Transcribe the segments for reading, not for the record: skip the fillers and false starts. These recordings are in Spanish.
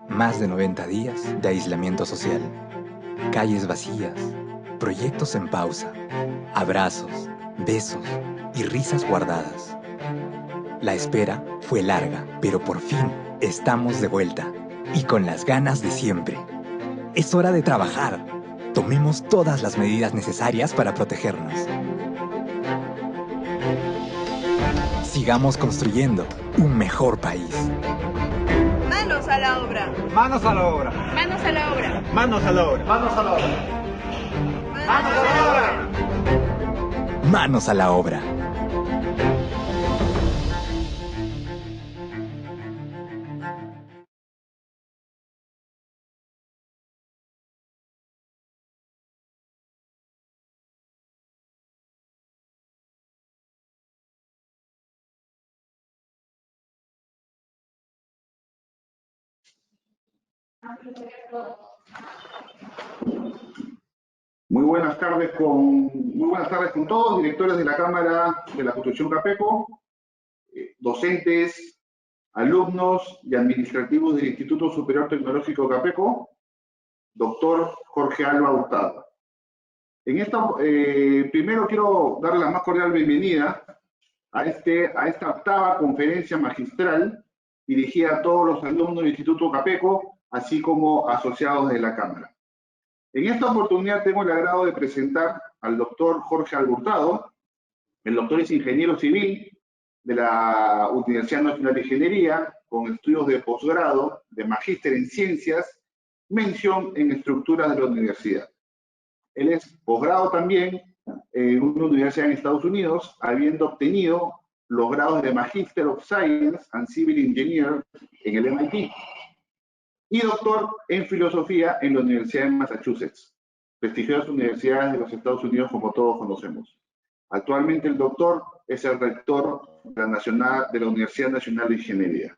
Más de 90 días de aislamiento social. Calles vacías, proyectos en pausa, abrazos, besos y risas guardadas. La espera fue larga, pero por fin estamos de vuelta y con las ganas de siempre. Es hora de trabajar. Tomemos todas las medidas necesarias para protegernos. Sigamos construyendo un mejor país. Manos a la obra. Manos a la obra. Manos a la obra. Manos a la obra. Manos a la obra. Manos a la obra. Manos a la obra. Muy buenas tardes con todos, directores de la Cámara de la Construcción Capeco, docentes, alumnos y administrativos del Instituto Superior Tecnológico Capeco, doctor Jorge Alba Hurtado. Primero quiero darle la más cordial bienvenida a esta octava conferencia magistral dirigida a todos los alumnos del Instituto Capeco, así como asociados de la Cámara. En esta oportunidad tengo el agrado de presentar al doctor Jorge Alba Hurtado. El doctor es ingeniero civil de la Universidad Nacional de Ingeniería, con estudios de posgrado, de magíster en ciencias, mención en estructuras de la universidad. Él es posgrado también en una universidad en Estados Unidos, habiendo obtenido los grados de Magister of Science and Civil Engineer en el MIT. Y doctor en filosofía en la Universidad de Massachusetts, prestigiosas universidades de los Estados Unidos como todos conocemos. Actualmente el doctor es el rector de la Universidad Nacional de Ingeniería,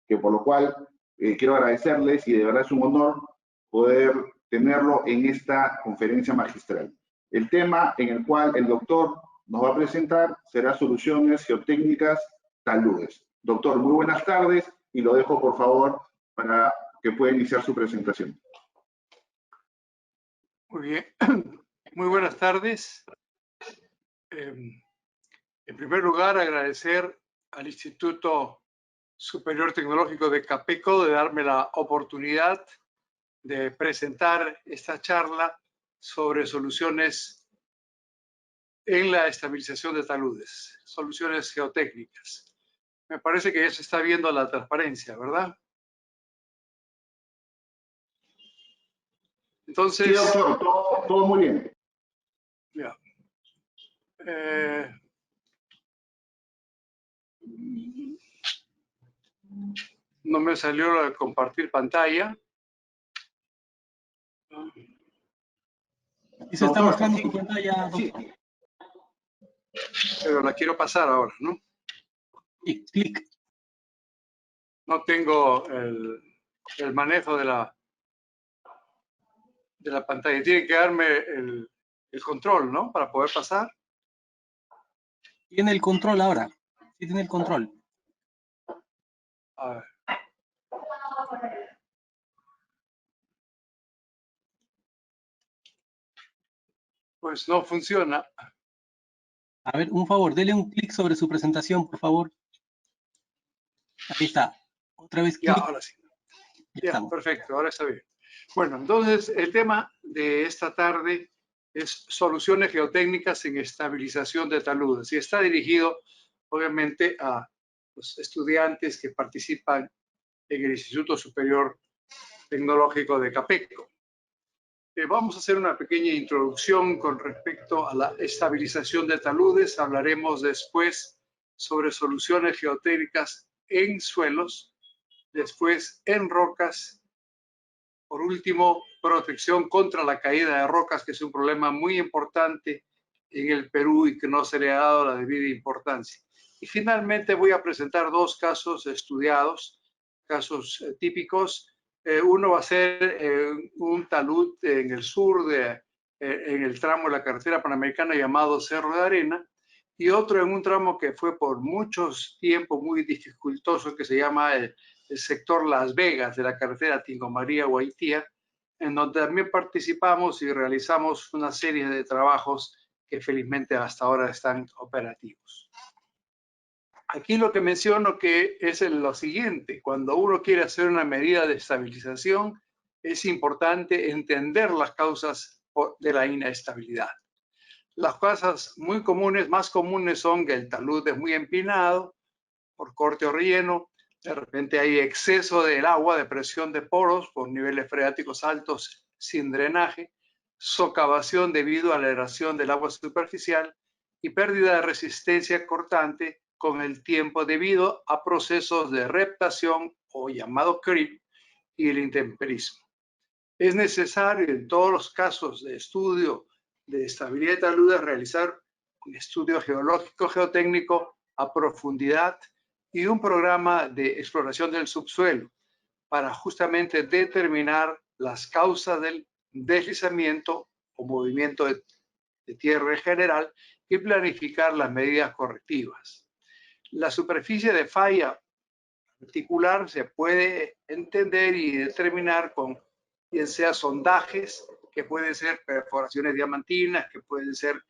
que por lo cual quiero agradecerles y de verdad es un honor poder tenerlo en esta conferencia magistral. El tema en el cual el doctor nos va a presentar será soluciones geotécnicas taludes. Doctor, muy buenas tardes y lo dejo por favor para que pueda iniciar su presentación. Muy bien, muy buenas tardes. En primer lugar, agradecer al Instituto Superior Tecnológico de Capeco de darme la oportunidad de presentar esta charla sobre soluciones en la estabilización de taludes, soluciones geotécnicas. Me parece que ya se está viendo la transparencia, ¿verdad? Entonces, sí, doctor, todo muy bien. Ya. No me salió a compartir pantalla. Y se está mostrando tu pantalla, sí. Pero la quiero pasar ahora, ¿no? Y clic. No tengo el manejo de la pantalla. Tiene que darme el control, ¿no? Para poder pasar. Tiene el control ahora. Sí, tiene el control. A ver. Pues no funciona. A ver, un favor, dele un clic sobre su presentación, por favor. Ahí está. Otra vez clic. Ya, ahora sí. Ya, estamos. perfecto, ahora está bien. Bueno, entonces el tema de esta tarde es soluciones geotécnicas en estabilización de taludes y está dirigido obviamente a los estudiantes que participan en el Instituto Superior Tecnológico de Capeco. Vamos a hacer una pequeña introducción con respecto a la estabilización de taludes. Hablaremos después sobre soluciones geotécnicas en suelos, después en rocas. Por último, protección contra la caída de rocas, que es un problema muy importante en el Perú y que no se le ha dado la debida importancia. Y finalmente voy a presentar dos casos estudiados, casos típicos. Uno va a ser un talud en el sur, en el tramo de la carretera panamericana llamado Cerro de Arena, y otro en un tramo que fue por muchos tiempos muy dificultoso, que se llama el el sector Las Vegas de la carretera Tingo María Guaitía, en donde también participamos y realizamos una serie de trabajos que felizmente hasta ahora están operativos. Aquí lo que menciono que es lo siguiente: cuando uno quiere hacer una medida de estabilización, es importante entender las causas de la inestabilidad. Las causas más comunes son que el talud es muy empinado, por corte o relleno, de repente hay exceso del agua, de presión de poros por niveles freáticos altos sin drenaje, socavación debido a la erosión del agua superficial y pérdida de resistencia cortante con el tiempo debido a procesos de reptación o llamado creep y el intemperismo. Es necesario en todos los casos de estudio de estabilidad de taludes realizar un estudio geológico geotécnico a profundidad y un programa de exploración del subsuelo para justamente determinar las causas del deslizamiento o movimiento de tierra en general y planificar las medidas correctivas. La superficie de falla particular se puede entender y determinar con, bien sea sondajes, que pueden ser perforaciones diamantinas, que pueden ser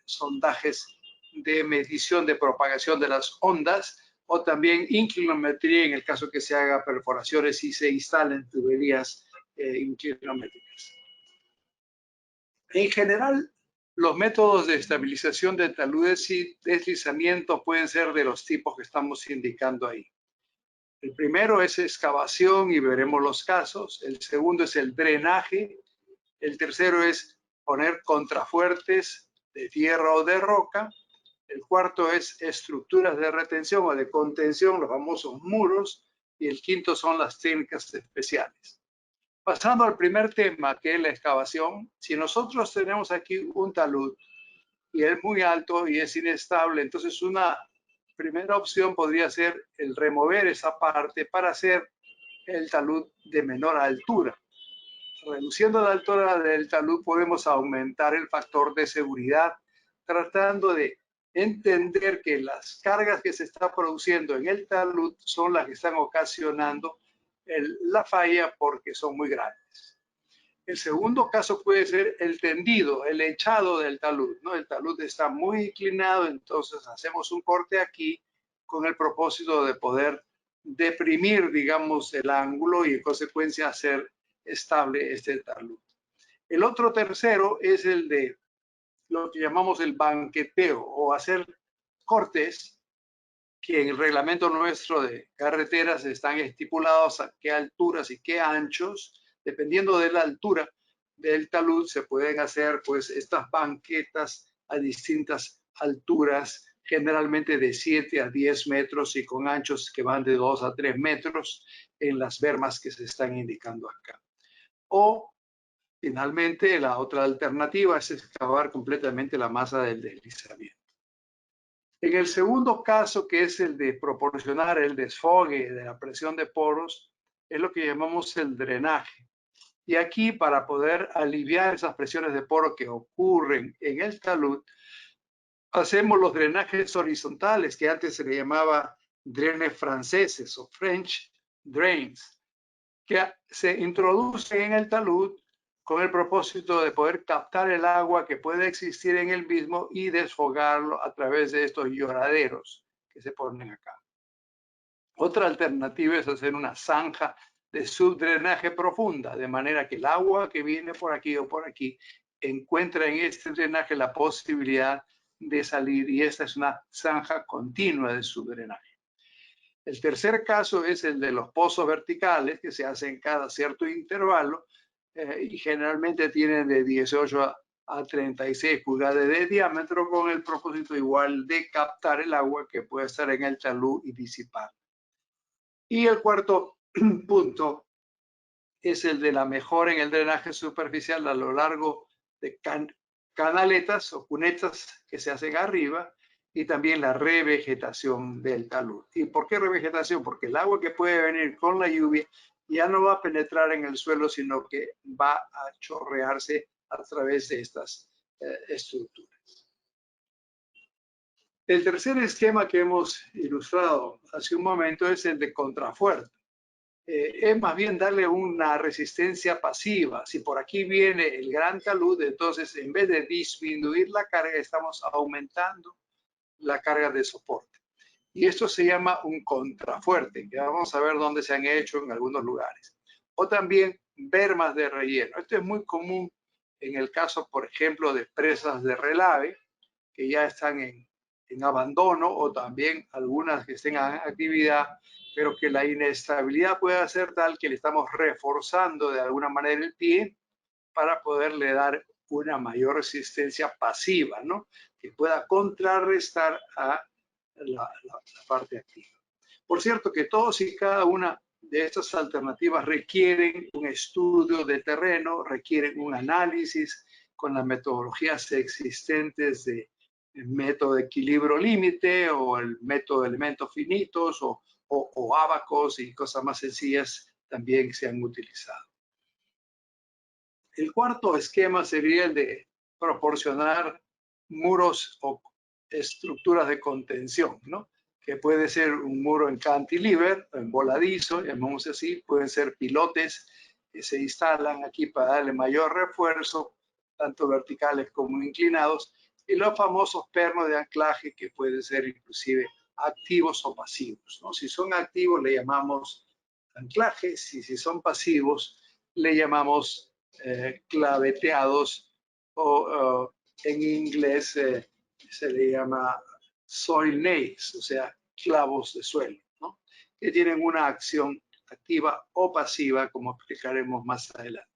sondajes de medición de propagación de las ondas, o también inclinometría en el caso que se haga perforaciones y se instalen tuberías inclinométricas. En general, los métodos de estabilización de taludes y deslizamiento pueden ser de los tipos que estamos indicando ahí. El primero es excavación y veremos los casos. El segundo es el drenaje. El tercero es poner contrafuertes de tierra o de roca. El cuarto es estructuras de retención o de contención, los famosos muros. Y el quinto son las técnicas especiales. Pasando al primer tema, que es la excavación, si nosotros tenemos aquí un talud y es muy alto y es inestable, entonces una primera opción podría ser el remover esa parte para hacer el talud de menor altura. Reduciendo la altura del talud podemos aumentar el factor de seguridad, tratando de entender que las cargas que se están produciendo en el talud son las que están ocasionando la falla porque son muy grandes. El segundo caso puede ser el tendido, el echado del talud, ¿no? El talud está muy inclinado, entonces hacemos un corte aquí con el propósito de poder deprimir, digamos, el ángulo y en consecuencia hacer estable este talud. El otro tercero es el de lo que llamamos el banqueteo o hacer cortes que en el reglamento nuestro de carreteras están estipulados a qué alturas y qué anchos. Dependiendo de la altura del talud se pueden hacer pues estas banquetas a distintas alturas, generalmente de 7 a 10 metros y con anchos que van de 2 a 3 metros en las bermas que se están indicando acá. O finalmente la otra alternativa es excavar completamente la masa del deslizamiento. En el segundo caso, que es el de proporcionar el desfogue de la presión de poros, es lo que llamamos el drenaje. Y aquí, para poder aliviar esas presiones de poro que ocurren en el talud, hacemos los drenajes horizontales, que antes se le llamaba drenes franceses o French drains, que se introducen en el talud con el propósito de poder captar el agua que puede existir en el mismo y desfogarlo a través de estos lloraderos que se ponen acá. Otra alternativa es hacer una zanja de subdrenaje profunda, de manera que el agua que viene por aquí o por aquí encuentra en este drenaje la posibilidad de salir, y esta es una zanja continua de subdrenaje. El tercer caso es el de los pozos verticales que se hacen cada cierto intervalo y generalmente tienen de 18 a 36 pulgadas de diámetro con el propósito igual de captar el agua que puede estar en el talud y disipar. Y el cuarto punto es el de la mejora en el drenaje superficial a lo largo de canaletas o cunetas que se hacen arriba y también la revegetación del talud. ¿Y por qué revegetación? Porque el agua que puede venir con la lluvia ya no va a penetrar en el suelo, sino que va a chorrearse a través de estas estructuras. El tercer esquema que hemos ilustrado hace un momento es el de contrafuerte. Es más bien darle una resistencia pasiva. Si por aquí viene el gran talud, entonces en vez de disminuir la carga, estamos aumentando la carga de soporte. Y esto se llama un contrafuerte, que vamos a ver dónde se han hecho en algunos lugares. O también bermas de relleno. Esto es muy común en el caso, por ejemplo, de presas de relave, que ya están en abandono, o también algunas que estén en actividad, pero que la inestabilidad pueda ser tal que le estamos reforzando de alguna manera el pie para poderle dar una mayor resistencia pasiva, ¿no? Que pueda contrarrestar a la parte activa. Por cierto, que todos y cada una de estas alternativas requieren un estudio de terreno, requieren un análisis con las metodologías existentes de el método de equilibrio límite o el método de elementos finitos o ábacos y cosas más sencillas también se han utilizado. El cuarto esquema sería el de proporcionar muros o estructuras de contención, ¿no? Que puede ser un muro en cantilever, en voladizo, llamamos así, pueden ser pilotes que se instalan aquí para darle mayor refuerzo, tanto verticales como inclinados, y los famosos pernos de anclaje que pueden ser inclusive activos o pasivos, ¿no? Si son activos le llamamos anclajes y si son pasivos le llamamos claveteados o en inglés se le llama soil nails, o sea, clavos de suelo, ¿no? Que tienen una acción activa o pasiva, como explicaremos más adelante.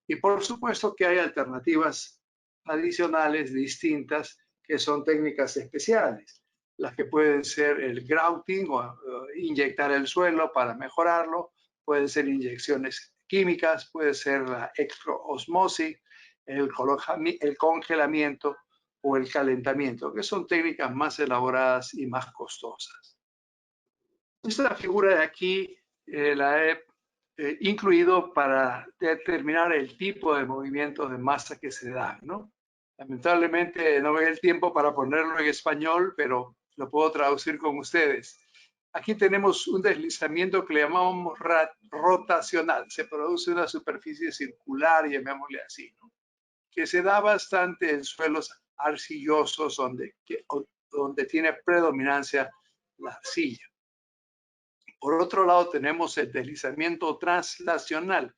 Y por supuesto que hay alternativas adicionales distintas que son técnicas especiales, las que pueden ser el grouting o inyectar el suelo para mejorarlo, pueden ser inyecciones químicas, puede ser la electroosmosis, el congelamiento o el calentamiento, que son técnicas más elaboradas y más costosas. Esta figura de aquí la he incluido para determinar el tipo de movimientos de masa que se dan, ¿no? Lamentablemente no veo el tiempo para ponerlo en español, pero lo puedo traducir con ustedes. Aquí tenemos un deslizamiento que le llamamos rotacional. Se produce una superficie circular, llamémosle así, ¿no? Que se da bastante en suelos arcillosos donde tiene predominancia la arcilla. Por otro lado, tenemos el deslizamiento translacional,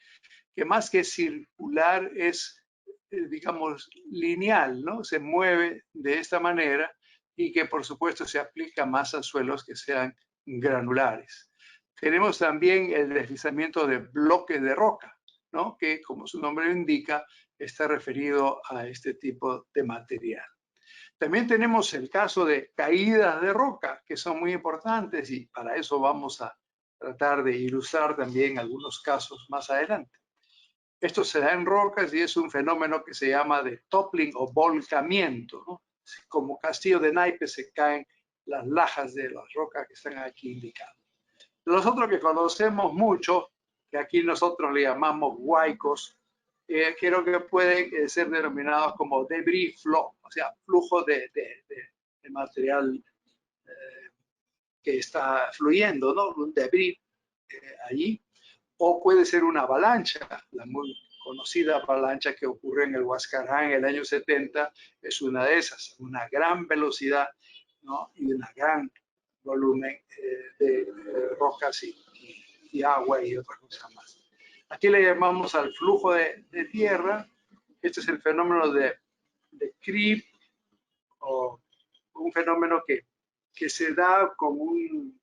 que más que circular es, digamos, lineal, ¿no? Se mueve de esta manera y que, por supuesto, se aplica más a suelos que sean granulares. Tenemos también el deslizamiento de bloques de roca, ¿no? Que, como su nombre indica, está referido a este tipo de material. También tenemos el caso de caídas de roca, que son muy importantes y para eso vamos a tratar de ilustrar también algunos casos más adelante. Esto se da en rocas y es un fenómeno que se llama de toppling o volcamiento, ¿no? Como castillo de naipes se caen las lajas de las rocas que están aquí indicadas. Los otros que conocemos mucho, que aquí nosotros le llamamos huaicos, creo que pueden ser denominados como debris flow, o sea, flujo de material que está fluyendo, ¿no? Un debris allí. O puede ser una avalancha, la muy conocida avalancha que ocurrió en el Huascarán en el año 70, es una de esas, una gran velocidad, ¿no? Y un gran volumen de rocas y agua y otras cosas más. Aquí le llamamos al flujo de tierra. Este es el fenómeno de creep, o un fenómeno que se da como un,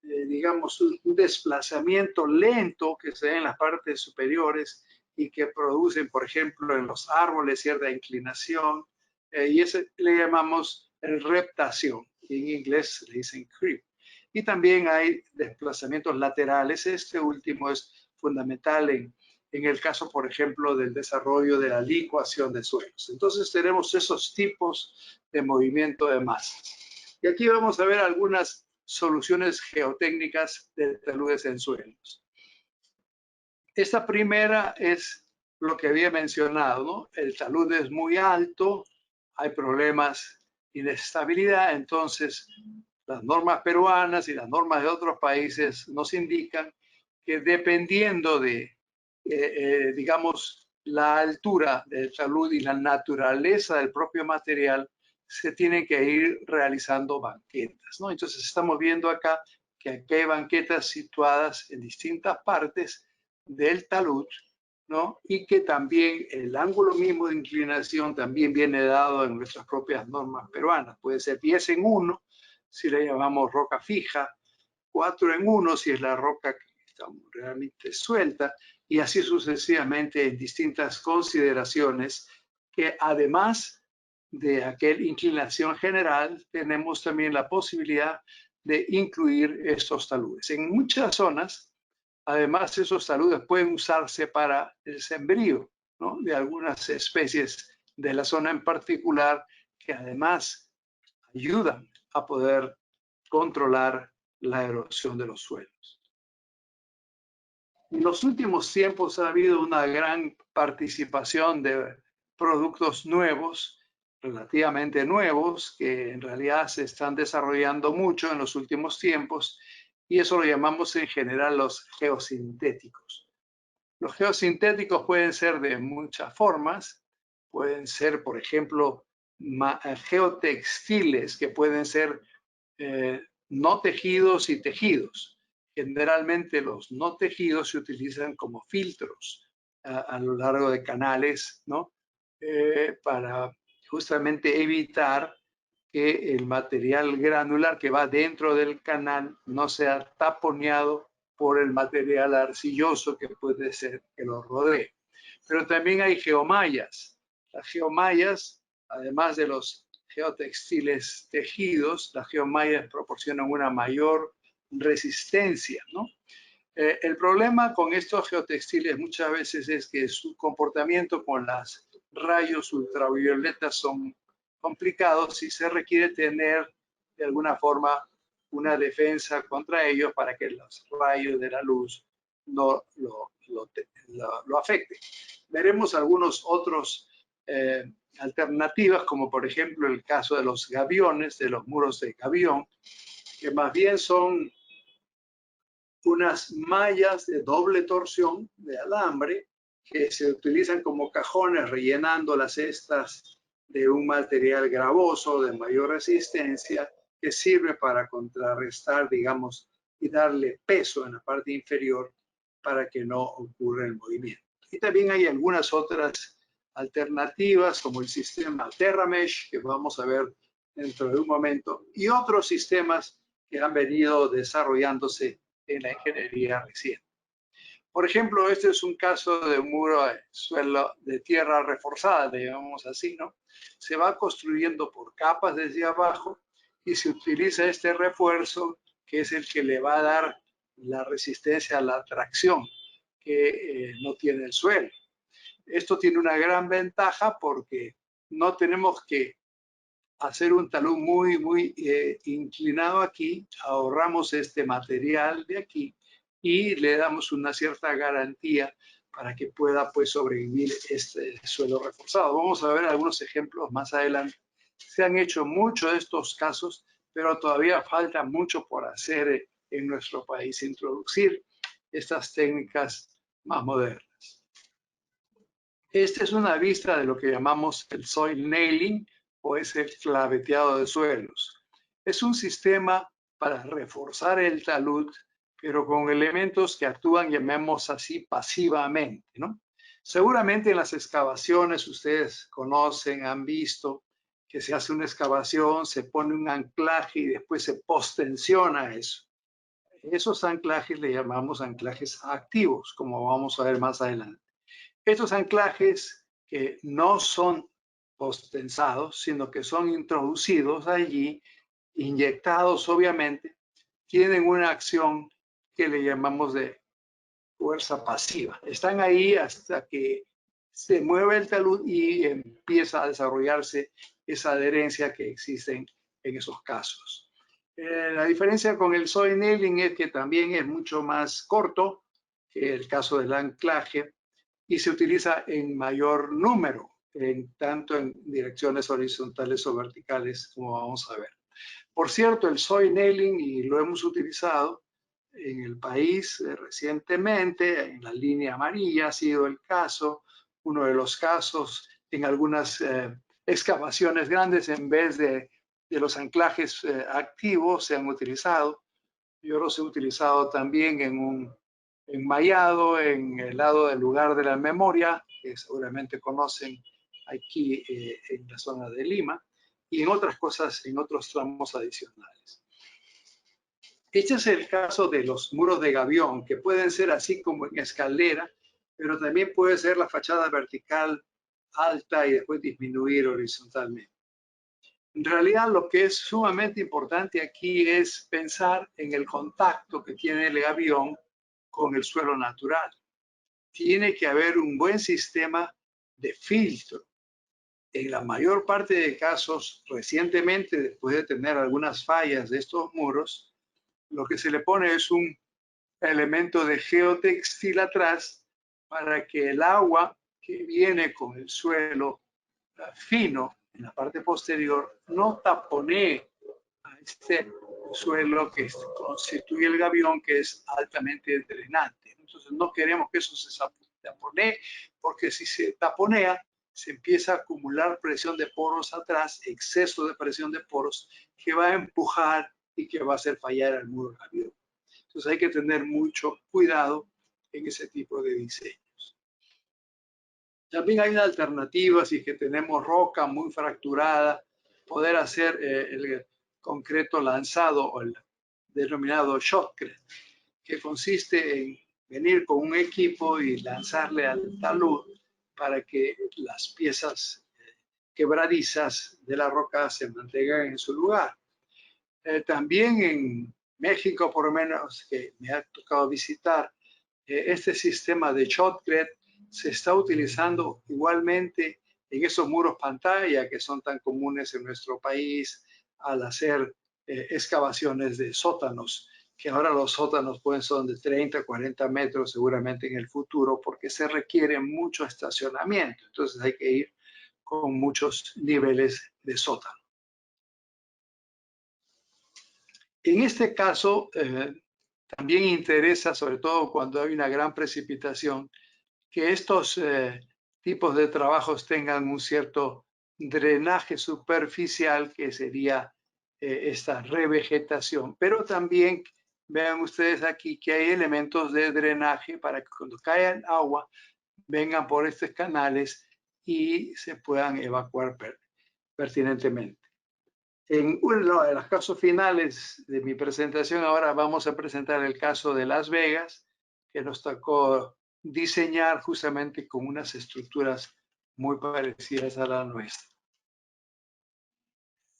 digamos, un desplazamiento lento que se da en las partes superiores y que producen, por ejemplo, en los árboles cierta inclinación, y ese le llamamos reptación, y en inglés le dicen creep. Y también hay desplazamientos laterales. Este último es fundamental en el caso, por ejemplo, del desarrollo de la licuación de suelos. Entonces tenemos esos tipos de movimiento de masas. Y aquí vamos a ver algunas soluciones geotécnicas de taludes en suelos. Esta primera es lo que había mencionado, ¿no? El talud es muy alto, hay problemas inestabilidad, entonces las normas peruanas y las normas de otros países nos indican que dependiendo de, digamos, la altura del talud y la naturaleza del propio material, se tienen que ir realizando banquetas, ¿no? Entonces estamos viendo acá que aquí hay banquetas situadas en distintas partes del talud, ¿no? Y que también el ángulo mismo de inclinación también viene dado en nuestras propias normas peruanas. Puede ser 10 en 1, si le llamamos roca fija, 4 en 1, si es la roca que está realmente suelta, y así sucesivamente en distintas consideraciones que además de aquella inclinación general, tenemos también la posibilidad de incluir estos taludes. En muchas zonas, además, esos taludes pueden usarse para el sembrío, ¿no? De algunas especies de la zona en particular, que además ayudan a poder controlar la erosión de los suelos. En los últimos tiempos ha habido una gran participación de productos nuevos, relativamente nuevos, que en realidad se están desarrollando mucho en los últimos tiempos, y eso lo llamamos en general los geosintéticos. Los geosintéticos pueden ser de muchas formas, pueden ser, por ejemplo, geotextiles, que pueden ser no tejidos y tejidos. Generalmente los no tejidos se utilizan como filtros a lo largo de canales, ¿no? Para justamente evitar que el material granular que va dentro del canal no sea taponeado por el material arcilloso que puede ser que lo rodee. Pero también hay geomallas. Las geomallas, además de los geotextiles tejidos, las geomallas proporcionan una mayor resistencia, ¿no? El problema con estos geotextiles muchas veces es que su comportamiento con los rayos ultravioletas son complicados y se requiere tener de alguna forma una defensa contra ellos para que los rayos de la luz no lo afecten. Veremos algunos otros alternativas, como por ejemplo el caso de los gaviones, de los muros de gavión, que más bien son unas mallas de doble torsión de alambre que se utilizan como cajones rellenando las cestas de un material gravoso de mayor resistencia que sirve para contrarrestar, digamos, y darle peso en la parte inferior para que no ocurra el movimiento. Y también hay algunas otras alternativas como el sistema TerraMesh, que vamos a ver dentro de un momento, y otros sistemas que han venido desarrollándose en la ingeniería reciente. Por ejemplo, este es un caso de un muro de suelo de tierra reforzada, le llamamos así, ¿no? Se va construyendo por capas desde abajo y se utiliza este refuerzo que es el que le va a dar la resistencia a la tracción que no tiene el suelo. Esto tiene una gran ventaja porque no tenemos que hacer un talud muy inclinado aquí, ahorramos este material de aquí y le damos una cierta garantía para que pueda pues sobrevivir este suelo reforzado. Vamos a ver algunos ejemplos más adelante. Se han hecho muchos de estos casos, pero todavía falta mucho por hacer en nuestro país, introducir estas técnicas más modernas. Esta es una vista de lo que llamamos el soil nailing, o es el claveteado de suelos. Es un sistema para reforzar el talud, pero con elementos que actúan, llamemos así, pasivamente, ¿no? Seguramente en las excavaciones ustedes conocen, han visto que se hace una excavación, se pone un anclaje y después se postensiona eso. Esos anclajes le llamamos anclajes activos, como vamos a ver más adelante. Estos anclajes que no son postensados, sino que son introducidos allí, inyectados obviamente, tienen una acción que le llamamos de fuerza pasiva. Están ahí hasta que se mueve el talud y empieza a desarrollarse esa adherencia que existe en esos casos. La diferencia con el soil nailing es que también es mucho más corto que el caso del anclaje y se utiliza en mayor número. tanto en direcciones horizontales o verticales, como vamos a ver. Por cierto, el soil nailing, y lo hemos utilizado en el país recientemente, en la línea amarilla ha sido el caso, uno de los casos en algunas excavaciones grandes, en vez de los anclajes activos se han utilizado. Yo los he utilizado también en un enmayado en el lado del lugar de la memoria, que seguramente conocen aquí en la zona de Lima, y en otras cosas, en otros tramos adicionales. Este es el caso de los muros de gavión, que pueden ser así como en escalera, pero también puede ser la fachada vertical alta y después disminuir horizontalmente. En realidad, lo que es sumamente importante aquí es pensar en el contacto que tiene el gavión con el suelo natural. Tiene que haber un buen sistema de filtro. En la mayor parte de casos, recientemente, después de tener algunas fallas de estos muros, lo que se le pone es un elemento de geotextil atrás para que el agua que viene con el suelo fino en la parte posterior no taponee a este suelo que constituye el gavión, que es altamente drenante. Entonces no queremos que eso se taponee, porque si se taponea, se empieza a acumular presión de poros atrás, exceso de presión de poros, que va a empujar y que va a hacer fallar al muro gavión. Entonces hay que tener mucho cuidado en ese tipo de diseños. También hay una alternativa, si es que tenemos roca muy fracturada, poder hacer el concreto lanzado o el denominado shotcrete, que consiste en venir con un equipo y lanzarle al talud para que las piezas quebradizas de la roca se mantengan en su lugar. También en México, por lo menos, que me ha tocado visitar, este sistema de shotcrete se está utilizando igualmente en esos muros pantalla que son tan comunes en nuestro país al hacer excavaciones de sótanos, que ahora los sótanos pueden ser de 30, 40 metros seguramente en el futuro, porque se requiere mucho estacionamiento. Entonces hay que ir con muchos niveles de sótano. En este caso, también interesa, sobre todo cuando hay una gran precipitación, que estos tipos de trabajos tengan un cierto drenaje superficial, que sería esta revegetación. Pero también vean ustedes aquí que hay elementos de drenaje para que cuando caiga agua vengan por estos canales y se puedan evacuar pertinentemente. En uno de los casos finales de mi presentación, ahora vamos a presentar el caso de Las Vegas, que nos tocó diseñar justamente con unas estructuras muy parecidas a la nuestra.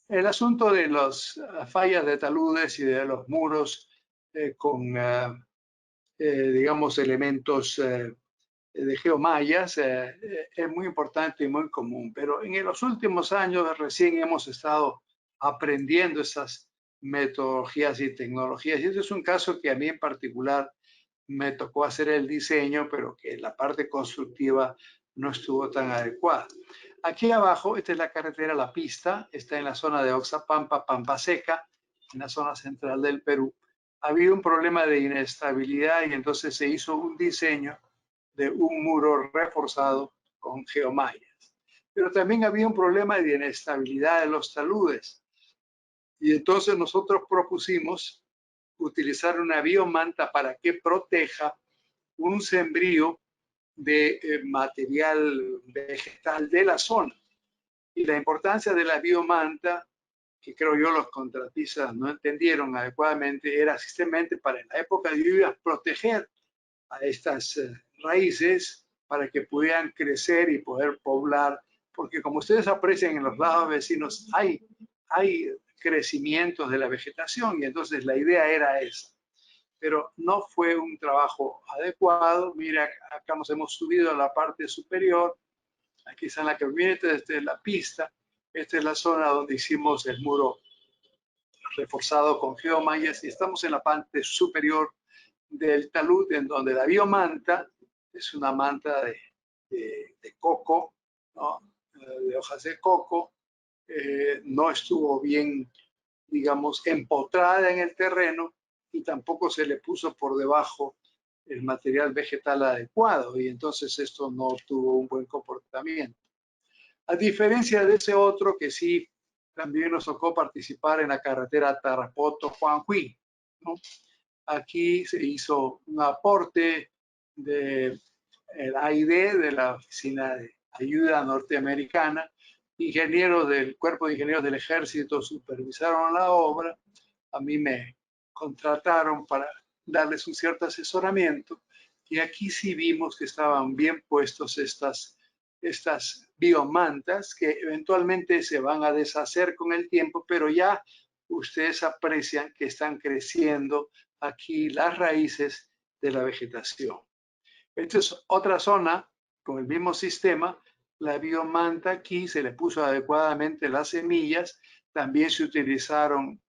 El asunto de las fallas de taludes y de los muros con, digamos, elementos de geomallas es muy importante y muy común, pero en los últimos años recién hemos estado aprendiendo esas metodologías y tecnologías. Y este es un caso que a mí en particular me tocó hacer el diseño, pero que la parte constructiva no estuvo tan adecuada. Aquí abajo, esta es la carretera La Pista, está en la zona de Oxapampa, Pampa Seca, en la zona central del Perú. Había un problema de inestabilidad y entonces se hizo un diseño de un muro reforzado con geomallas. Pero también había un problema de inestabilidad de los taludes. Y entonces nosotros propusimos utilizar una biomanta para que proteja un sembrío de material vegetal de la zona. Y la importancia de la biomanta, que creo yo los contratistas no entendieron adecuadamente, era simplemente para en la época de lluvias proteger a estas raíces para que pudieran crecer y poder poblar, porque como ustedes aprecian en los lados vecinos hay crecimientos de la vegetación y entonces la idea era esa. Pero no fue un trabajo adecuado. Mira, acá nos hemos subido a la parte superior. Aquí está la camioneta, esta es la pista. Esta es la zona donde hicimos el muro reforzado con geomallas y estamos en la parte superior del talud, en donde la biomanta es una manta de coco, ¿no? de hojas de coco, no estuvo bien, digamos, empotrada en el terreno y tampoco se le puso por debajo el material vegetal adecuado y entonces esto no tuvo un buen comportamiento. A diferencia de ese otro que sí también nos tocó participar en la carretera Tarapoto-Juanjuy, ¿no? Aquí se hizo un aporte de el AID, de la Oficina de Ayuda Norteamericana, ingenieros del Cuerpo de Ingenieros del Ejército supervisaron la obra, a mí me contrataron para darles un cierto asesoramiento y aquí sí vimos que estaban bien puestos estas biomantas que eventualmente se van a deshacer con el tiempo, pero ya ustedes aprecian que están creciendo aquí las raíces de la vegetación. Esta es otra zona con el mismo sistema. La biomanta aquí se le puso adecuadamente las semillas. También se utilizaron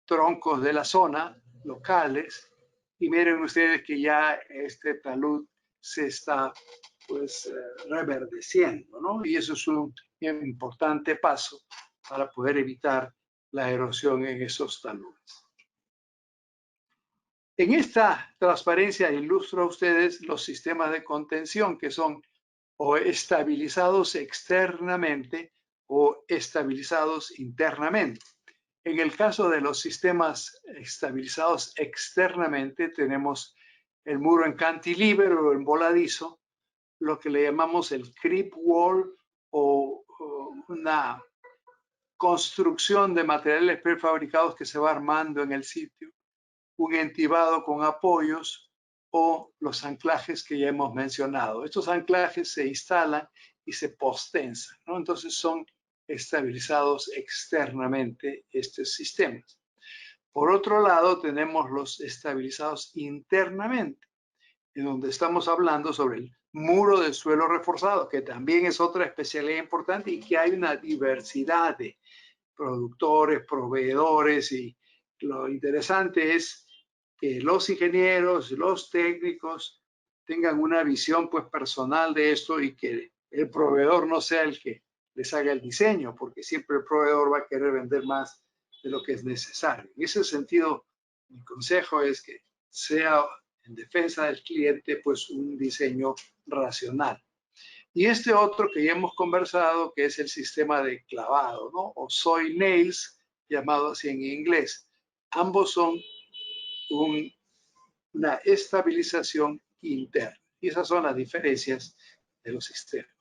troncos de la zona locales. Y miren ustedes que ya este talud se está pues reverdeciendo, ¿no? Y eso es un importante paso para poder evitar la erosión en esos taludes. En esta transparencia ilustro a ustedes los sistemas de contención que son o estabilizados externamente o estabilizados internamente. En el caso de los sistemas estabilizados externamente, tenemos el muro en cantilever o en voladizo, lo que le llamamos el creep wall o una construcción de materiales prefabricados que se va armando en el sitio, un entibado con apoyos o los anclajes que ya hemos mencionado. Estos anclajes se instalan y se postensan, ¿no? Entonces son estabilizados externamente estos sistemas. Por otro lado, tenemos los estabilizados internamente, en donde estamos hablando sobre el muro del suelo reforzado, que también es otra especialidad importante y que hay una diversidad de productores, proveedores y lo interesante es que los ingenieros, los técnicos tengan una visión pues personal de esto y que el proveedor no sea el que les haga el diseño, porque siempre el proveedor va a querer vender más de lo que es necesario. En ese sentido, mi consejo es que sea en defensa del cliente pues un diseño racional. Y este otro que ya hemos conversado, que es el sistema de clavado, ¿no? O soil nails, llamado así en inglés. Ambos son una estabilización interna. Y esas son las diferencias de los sistemas.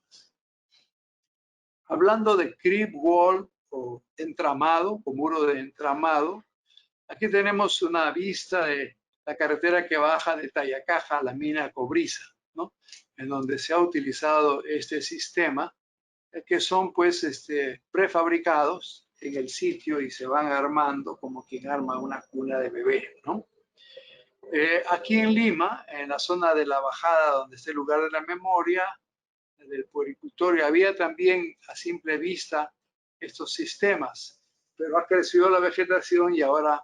Hablando de creep wall o entramado, o muro de entramado, aquí tenemos una vista de la carretera que baja de Tayacaja a la mina Cobriza, ¿no? En donde se ha utilizado este sistema, que son pues prefabricados en el sitio y se van armando como quien arma una cuna de bebé, ¿no? Aquí en Lima, en la zona de la bajada donde está el lugar de la memoria, del puericultorio, había también a simple vista estos sistemas, pero ha crecido la vegetación y ahora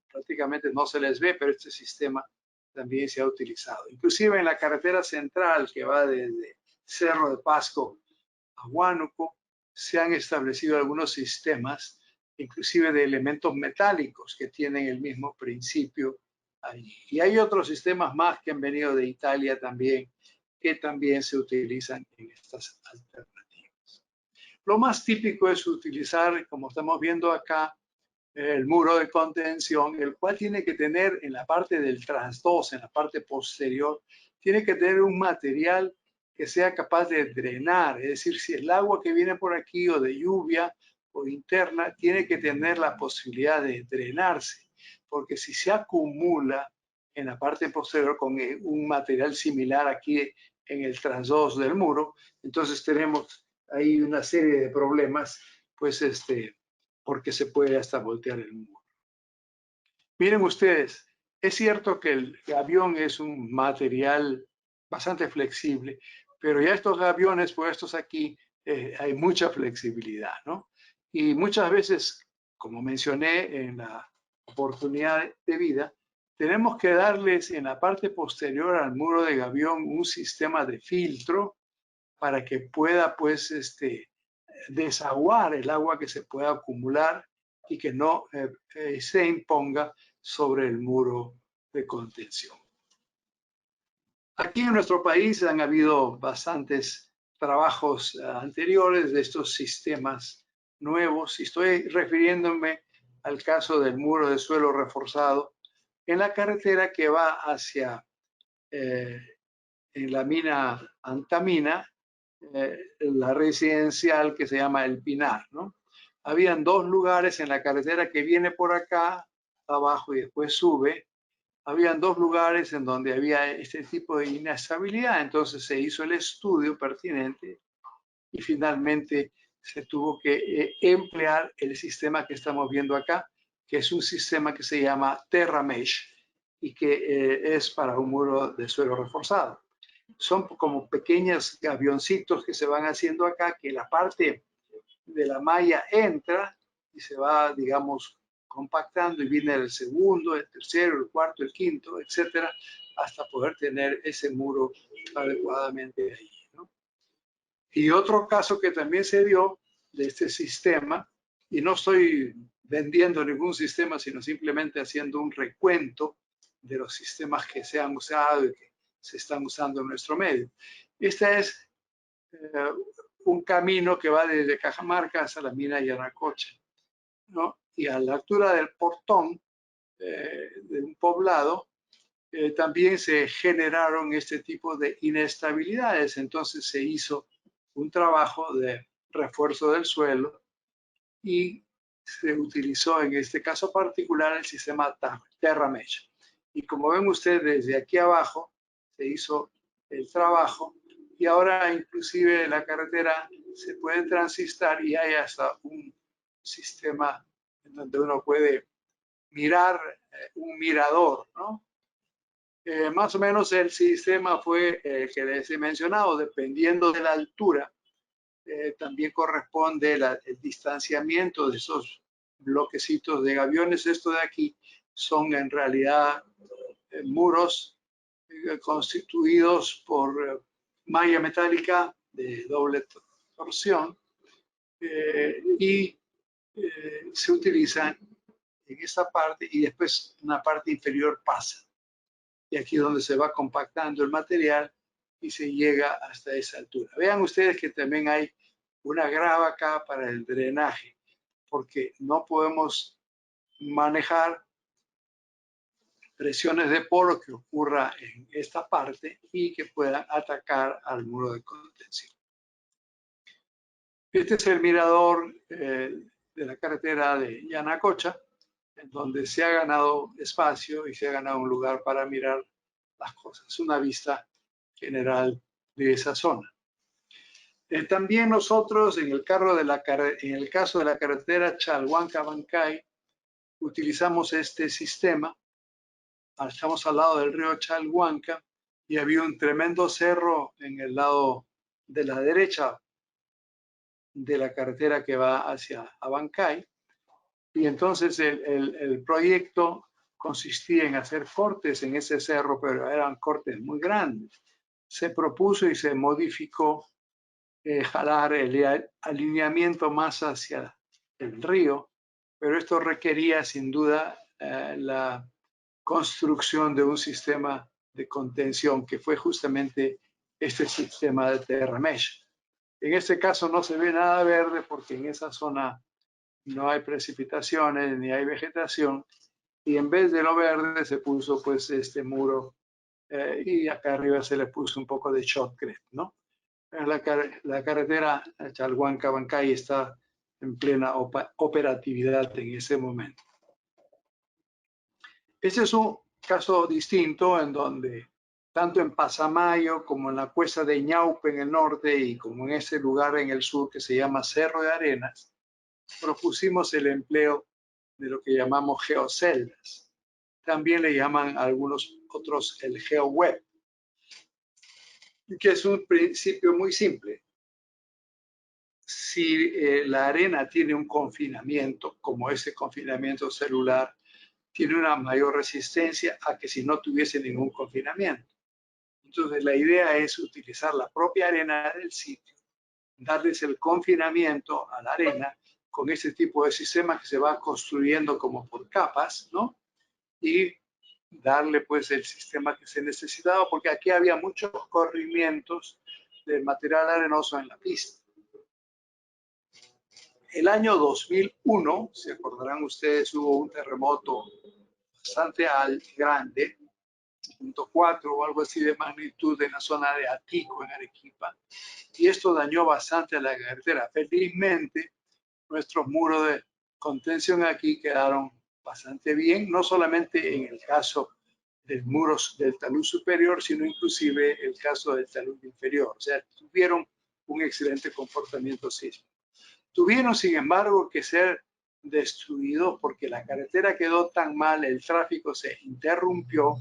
prácticamente no se les ve, pero este sistema también se ha utilizado. Inclusive en la carretera central que va desde Cerro de Pasco a Huánuco, se han establecido algunos sistemas, inclusive de elementos metálicos que tienen el mismo principio allí. Y hay otros sistemas más que han venido de Italia también, que también se utilizan en estas alternativas. Lo más típico es utilizar, como estamos viendo acá, el muro de contención, el cual tiene que tener en la parte del trasdos, en la parte posterior, tiene que tener un material que sea capaz de drenar, es decir, si el agua que viene por aquí o de lluvia o interna, tiene que tener la posibilidad de drenarse, porque si se acumula en la parte posterior con un material similar aquí en el trasdos del muro, entonces tenemos ahí una serie de problemas, pues porque se puede hasta voltear el muro. Miren ustedes, es cierto que el gabión es un material bastante flexible, pero ya estos gaviones puestos aquí hay mucha flexibilidad, ¿no? Y muchas veces, como mencioné en la oportunidad de vida, tenemos que darles en la parte posterior al muro de gavión un sistema de filtro para que pueda, pues, desaguar el agua que se pueda acumular y que no se imponga sobre el muro de contención. Aquí en nuestro país han habido bastantes trabajos anteriores de estos sistemas nuevos, y estoy refiriéndome al caso del muro de suelo reforzado en la carretera que va hacia en la mina Antamina, la residencial que se llama El Pinar, ¿no? Habían dos lugares en la carretera que viene por acá abajo y después sube. Habían dos lugares en donde había este tipo de inestabilidad, entonces se hizo el estudio pertinente y finalmente se tuvo que emplear el sistema que estamos viendo acá, que es un sistema que se llama TerraMesh y que es para un muro de suelo reforzado. Son como pequeños avioncitos que se van haciendo acá, que la parte de la malla entra y se va, digamos, compactando y viene el segundo, el tercero, el cuarto, el quinto, etcétera, hasta poder tener ese muro adecuadamente ahí, ¿no? Y otro caso que también se dio de este sistema, y no estoy vendiendo ningún sistema, sino simplemente haciendo un recuento de los sistemas que se han usado y que se están usando en nuestro medio. Este es un camino que va desde Cajamarca hasta la mina Yanacocha, ¿no? Y a la altura del portón de un poblado también se generaron este tipo de inestabilidades. Entonces se hizo un trabajo de refuerzo del suelo y se utilizó en este caso particular el sistema TerraMesh. Y como ven ustedes desde aquí abajo se hizo el trabajo y ahora inclusive la carretera se puede transistar y hay hasta un sistema en donde uno puede mirar un mirador, ¿no? Más o menos el sistema fue que les he mencionado, dependiendo de la altura, también corresponde el distanciamiento de esos bloquecitos de gaviones. Esto de aquí son en realidad muros constituidos por malla metálica de doble torsión y se utilizan en esta parte y después una parte inferior pasa. Y aquí es donde se va compactando el material y se llega hasta esa altura. Vean ustedes que también hay una grava acá para el drenaje, porque no podemos manejar presiones de poro que ocurra en esta parte y que puedan atacar al muro de contención. Este es el mirador de la carretera de Yanacocha, en donde se ha ganado espacio y se ha ganado un lugar para mirar las cosas. Una vista general de esa zona. También nosotros, en el caso de la carretera Chalhuanca-Bancay, utilizamos este sistema. Estamos al lado del río Chalhuanca y había un tremendo cerro en el lado de la derecha de la carretera que va hacia Abancay. Y entonces el proyecto consistía en hacer cortes en ese cerro, pero eran cortes muy grandes. Se propuso y se modificó jalar el alineamiento más hacia el río, pero esto requería sin duda la construcción de un sistema de contención que fue justamente este sistema de TerraMesh. En este caso no se ve nada verde porque en esa zona no hay precipitaciones ni hay vegetación y en vez de lo verde se puso pues este muro y acá arriba se le puso un poco de shotcrete, ¿no? La carretera Chalhuanca-Bancay está en plena operatividad en ese momento. Este es un caso distinto en donde tanto en Pasamayo como en la cuesta de Ñaupe en el norte y como en ese lugar en el sur que se llama Cerro de Arenas, propusimos el empleo de lo que llamamos geoceldas. También le llaman a algunos otros el GeoWeb, que es un principio muy simple. Si la arena tiene un confinamiento, como ese confinamiento celular, tiene una mayor resistencia a que si no tuviese ningún confinamiento. Entonces la idea es utilizar la propia arena del sitio darles el confinamiento a la arena con este tipo de sistema que se va construyendo como por capas, ¿no? Y darle pues el sistema que se necesitaba, porque aquí había muchos corrimientos del material arenoso en la pista. El año 2001, se acordarán ustedes, hubo un terremoto bastante grande, 0.4 o algo así de magnitud en la zona de Atico, en Arequipa, y esto dañó bastante a la carretera. Felizmente, nuestros muros de contención aquí quedaron bastante bien, no solamente en el caso de muros del talud superior, sino inclusive el caso del talud inferior. O sea, tuvieron un excelente comportamiento sísmico. Tuvieron, sin embargo, que ser destruidos porque la carretera quedó tan mal, el tráfico se interrumpió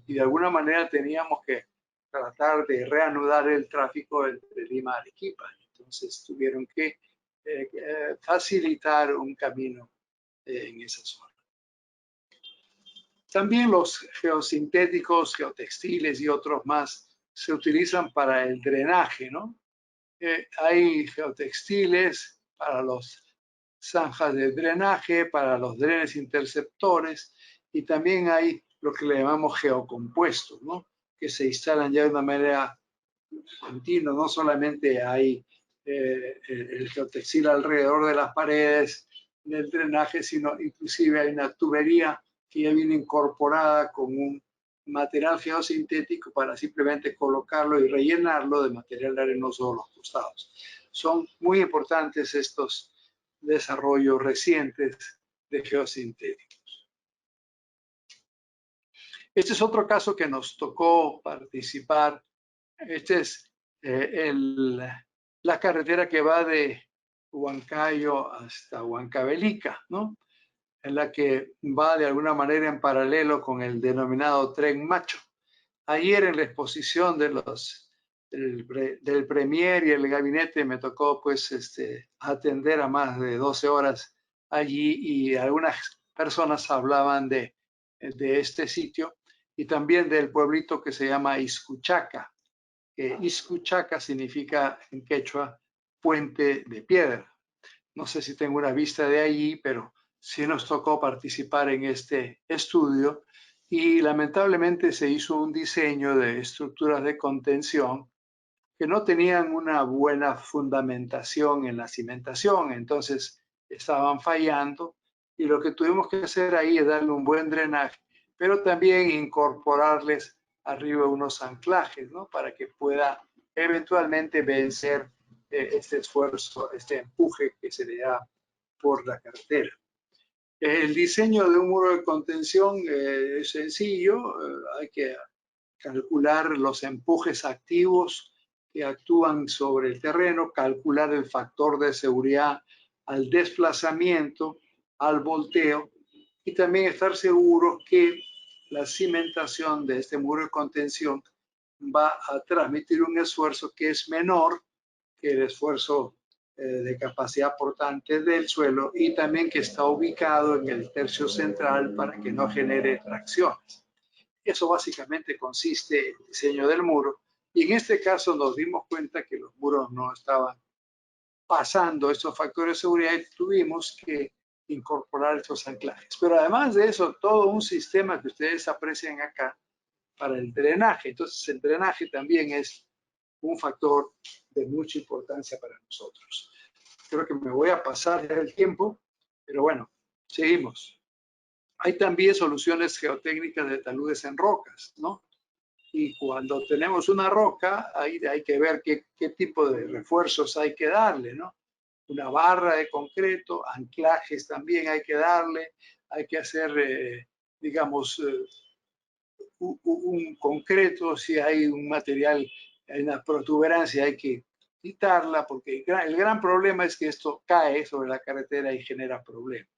y de alguna manera teníamos que tratar de reanudar el tráfico de Lima a Arequipa. Entonces tuvieron que facilitar un camino en esa zona. También los geosintéticos, geotextiles y otros más se utilizan para el drenaje, ¿no? Hay geotextiles para los zanjas de drenaje, para los drenes interceptores, y también hay lo que le llamamos geocompuestos, ¿no? Que se instalan ya de una manera continua. No solamente hay el geotextil alrededor de las paredes del drenaje, sino inclusive hay una tubería que ya viene incorporada con un material geosintético para simplemente colocarlo y rellenarlo de material arenoso a los costados. Son muy importantes estos desarrollos recientes de geosintéticos. Este es otro caso que nos tocó participar. Este es la carretera que va de Huancayo hasta Huancavelica, ¿no? En la que va de alguna manera en paralelo con el denominado Tren Macho. Ayer en la exposición de del Premier y el gabinete me tocó pues atender a más de 12 horas allí, y algunas personas hablaban de este sitio y también del pueblito que se llama Iscuchaca. Iscuchaca significa en quechua puente de piedra. No sé si tengo una vista de allí, pero sí nos tocó participar en este estudio y lamentablemente se hizo un diseño de estructuras de contención que no tenían una buena fundamentación en la cimentación, entonces estaban fallando, y lo que tuvimos que hacer ahí es darle un buen drenaje, pero también incorporarles arriba unos anclajes, ¿no? Para que pueda eventualmente vencer este esfuerzo, este empuje que se le da por la carretera. El diseño de un muro de contención es sencillo. Hay que calcular los empujes activos que actúan sobre el terreno, calcular el factor de seguridad al desplazamiento, al volteo, y también estar seguros que la cimentación de este muro de contención va a transmitir un esfuerzo que es menor que el esfuerzo de capacidad portante del suelo, y también que está ubicado en el tercio central para que no genere tracciones. Eso básicamente consiste en el diseño del muro, y en este caso nos dimos cuenta que los muros no estaban pasando estos factores de seguridad y tuvimos que incorporar estos anclajes. Pero además de eso, todo un sistema que ustedes aprecian acá para el drenaje. Entonces el drenaje también es un factor de mucha importancia para nosotros. Creo que me voy a pasar el tiempo, pero bueno, seguimos. Hay también soluciones geotécnicas de taludes en rocas, ¿no? Y cuando tenemos una roca, ahí hay que ver qué tipo de refuerzos hay que darle, ¿no? Una barra de concreto, anclajes también hay que darle, hay que hacer, digamos, un concreto. Si hay un material, hay una protuberancia, hay que quitarla, porque el gran problema es que esto cae sobre la carretera y genera problemas.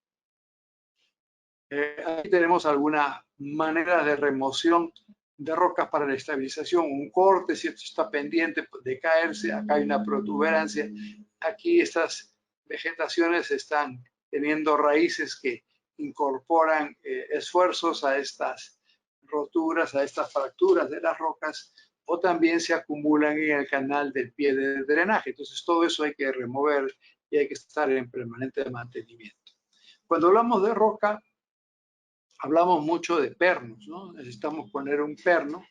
Aquí tenemos alguna manera de remoción de rocas para la estabilización, un corte, si esto está pendiente de caerse, acá hay una protuberancia, aquí estas vegetaciones están teniendo raíces que incorporan esfuerzos a estas roturas, a estas fracturas de las rocas, o también se acumulan en el canal del pie de drenaje. Entonces todo eso hay que remover y hay que estar en permanente mantenimiento. Cuando hablamos de roca, hablamos mucho de pernos, ¿no? Necesitamos poner un perno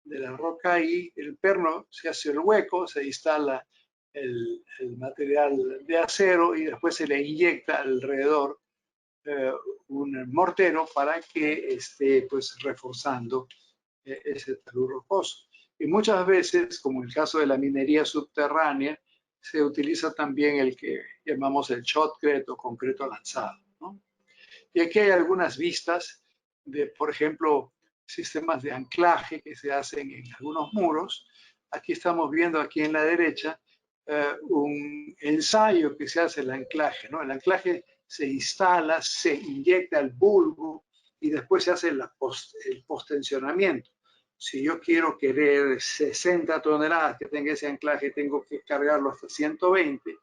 de la roca y el perno se hace el hueco, se instala el material de acero y después se le inyecta alrededor un mortero para que esté pues reforzando ese talud rocoso. Y muchas veces, como en el caso de la minería subterránea, se utiliza también el que llamamos el shotcrete o concreto lanzado, ¿no? Y aquí hay algunas vistas de, por ejemplo, sistemas de anclaje que se hacen en algunos muros. Aquí estamos viendo aquí en la derecha un ensayo que se hace el anclaje, ¿no? El anclaje se instala, se inyecta el bulbo y después se hace el postensionamiento. Si yo quiero querer 60 toneladas que tenga ese anclaje, tengo que cargarlo hasta 120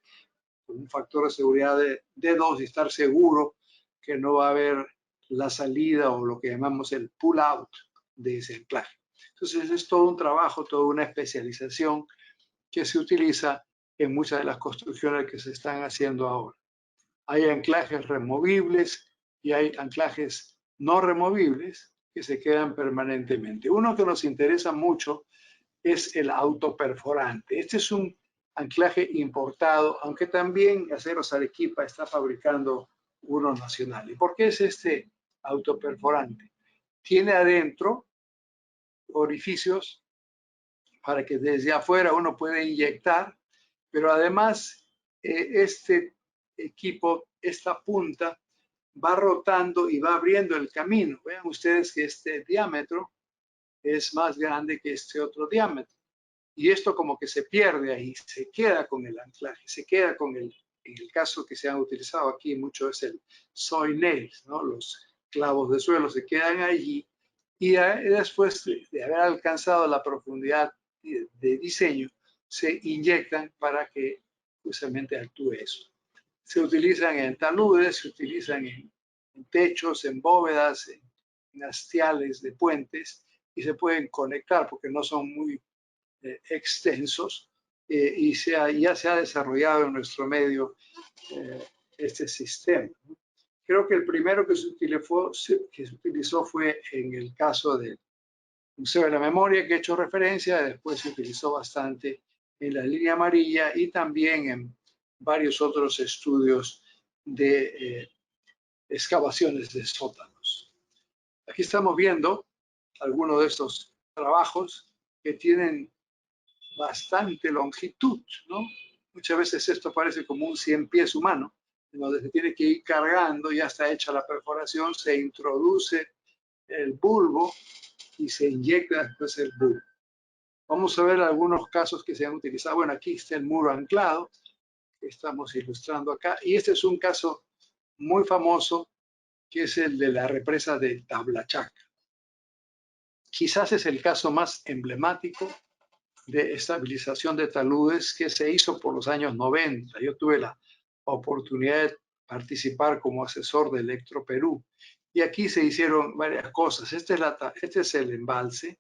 con un factor de seguridad de 2 y estar seguro que no va a haber la salida o lo que llamamos el pull out de ese anclaje. Entonces es todo un trabajo, toda una especialización que se utiliza en muchas de las construcciones que se están haciendo ahora. Hay anclajes removibles y hay anclajes no removibles que se quedan permanentemente. Uno que nos interesa mucho es el autoperforante. Este es un anclaje importado, aunque también Aceros Arequipa está fabricando uno nacional. ¿Y por qué es este autoperforante? Tiene adentro orificios para que desde afuera uno pueda inyectar, pero además este equipo, esta punta, va rotando y va abriendo el camino. Vean ustedes que este diámetro es más grande que este otro diámetro. Y esto como que se pierde ahí, se queda con el anclaje, se queda con en el caso que se han utilizado aquí mucho es el soil nails, ¿no? Los clavos de suelo se quedan allí y después de haber alcanzado la profundidad de diseño, se inyectan para que justamente actúe eso. Se utilizan en taludes, se utilizan en techos, en bóvedas, en hastiales de puentes y se pueden conectar porque no son muy extensos y ya se ha desarrollado en nuestro medio este sistema. Creo que el primero que se utilizó fue en el caso del Museo de la Memoria, que he hecho referencia, después se utilizó bastante en la línea amarilla y también en varios otros estudios de excavaciones de sótanos. Aquí estamos viendo algunos de estos trabajos que tienen bastante longitud, ¿no? Muchas veces esto parece como un 100 pies humano, en donde se tiene que ir cargando, ya está hecha la perforación, se introduce el bulbo y se inyecta después el bulbo. Vamos a ver algunos casos que se han utilizado. Bueno, aquí está el muro anclado, que estamos ilustrando acá, y este es un caso muy famoso, que es el de la represa de Tablachaca. Quizás es el caso más emblemático de estabilización de taludes que se hizo por los años 90. Yo tuve la oportunidad de participar como asesor de Electroperú y aquí se hicieron varias cosas. Este es el embalse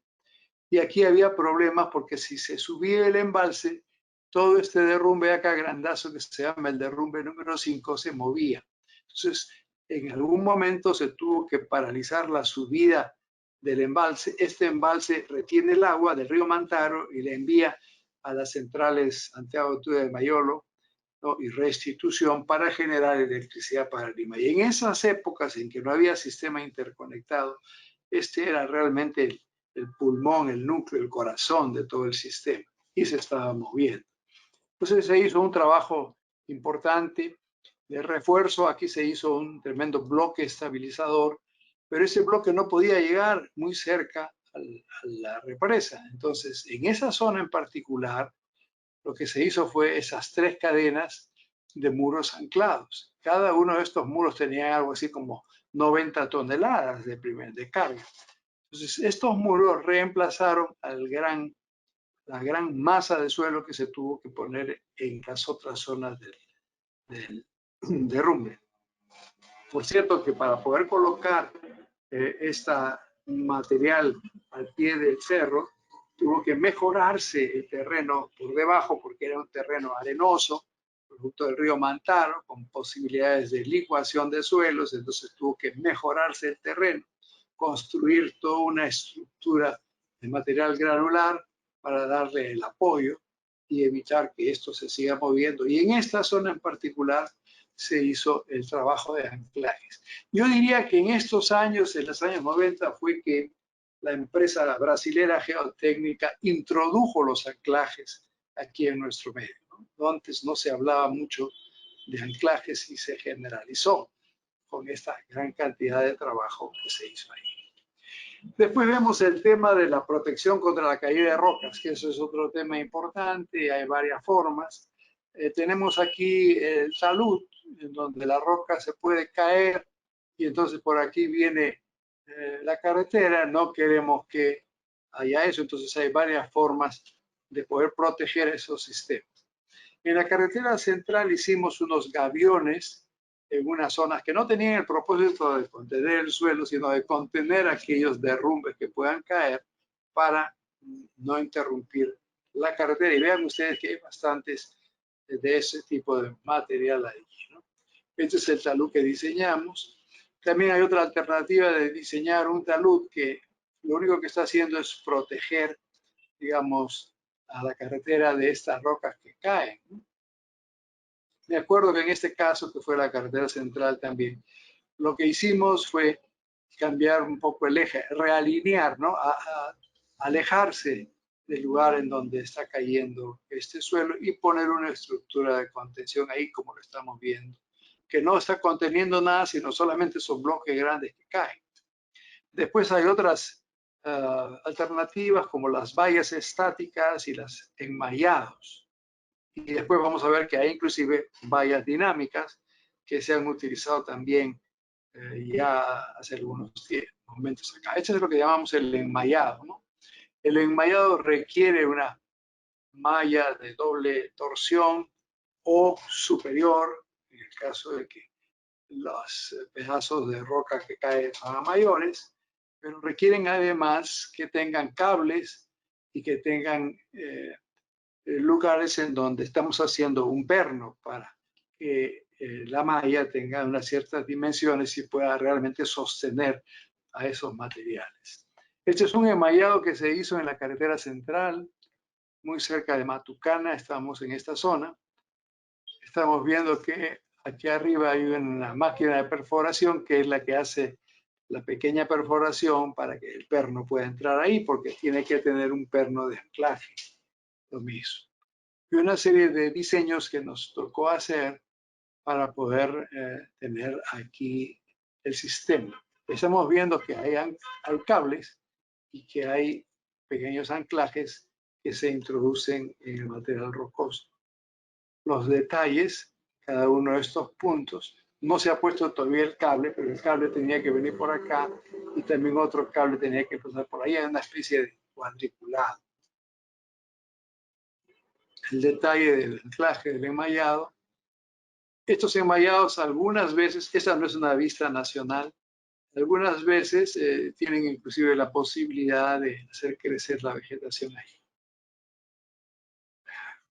y aquí había problemas porque si se subía el embalse, todo este derrumbe acá grandazo que se llama el derrumbe número 5 se movía. Entonces, en algún momento se tuvo que paralizar la subida del embalse. Este embalse retiene el agua del río Mantaro y le envía a las centrales Santiago de Mayolo, ¿no? Y Restitución para generar electricidad para Lima. Y en esas épocas en que no había sistema interconectado, este era realmente el pulmón, el núcleo, el corazón de todo el sistema y se estaba moviendo. Entonces se hizo un trabajo importante de refuerzo. Aquí se hizo un tremendo bloque estabilizador, pero ese bloque no podía llegar muy cerca a la represa. Entonces, en esa zona en particular, lo que se hizo fue esas 3 cadenas de muros anclados. Cada uno de estos muros tenía algo así como 90 toneladas de carga. Entonces, estos muros reemplazaron la gran masa de suelo que se tuvo que poner en las otras zonas del derrumbe. Por cierto, que para poder colocar este material al pie del cerro, tuvo que mejorarse el terreno por debajo porque era un terreno arenoso, producto del río Mantaro, con posibilidades de licuación de suelos, entonces tuvo que mejorarse el terreno, construir toda una estructura de material granular para darle el apoyo y evitar que esto se siga moviendo. Y en esta zona en particular se hizo el trabajo de anclajes. Yo diría que en estos años, en los años 90, fue que la empresa brasilera Geotécnica introdujo los anclajes aquí en nuestro medio, ¿no? Antes no se hablaba mucho de anclajes y se generalizó con esta gran cantidad de trabajo que se hizo ahí. Después vemos el tema de la protección contra la caída de rocas, que eso es otro tema importante, hay varias formas. Tenemos aquí el talud, en donde la roca se puede caer, y entonces por aquí viene la carretera, no queremos que haya eso, entonces hay varias formas de poder proteger esos sistemas. En la carretera central hicimos unos gaviones en unas zonas que no tenían el propósito de contener el suelo, sino de contener aquellos derrumbes que puedan caer para no interrumpir la carretera. Y vean ustedes que hay bastantes de ese tipo de material ahí, ¿no? Este es el talud que diseñamos. También hay otra alternativa de diseñar un talud que lo único que está haciendo es proteger, digamos, a la carretera de estas rocas que caen, ¿no? Me acuerdo que en este caso, que fue la carretera central también, lo que hicimos fue cambiar un poco el eje, realinear, ¿no? Alejarse del lugar en donde está cayendo este suelo y poner una estructura de contención ahí, como lo estamos viendo, que no está conteniendo nada, sino solamente son bloques grandes que caen. Después hay otras alternativas, como las vallas estáticas y los enmallados. Y después vamos a ver que hay inclusive vallas dinámicas que se han utilizado también ya hace algunos momentos acá. Esto es lo que llamamos el enmallado, ¿no? El enmallado requiere una malla de doble torsión o superior, en el caso de que los pedazos de roca que caen son mayores, pero requieren además que tengan cables y que tengan lugares en donde estamos haciendo un perno para que la malla tenga unas ciertas dimensiones y pueda realmente sostener a esos materiales. Este es un enmallado que se hizo en la carretera central, muy cerca de Matucana. Estamos en esta zona. Estamos viendo que aquí arriba hay una máquina de perforación que es la que hace la pequeña perforación para que el perno pueda entrar ahí, porque tiene que tener un perno de anclaje, lo mismo. Y una serie de diseños que nos tocó hacer para poder tener aquí el sistema. Estamos viendo que hay cables y que hay pequeños anclajes que se introducen en el material rocoso. Los detalles, cada uno de estos puntos, no se ha puesto todavía el cable, pero el cable tenía que venir por acá y también otro cable tenía que pasar por ahí, hay una especie de cuadriculado. El detalle del anclaje del enmallado. Estos enmallados algunas veces, esa no es una vista nacional, algunas veces tienen inclusive la posibilidad de hacer crecer la vegetación ahí.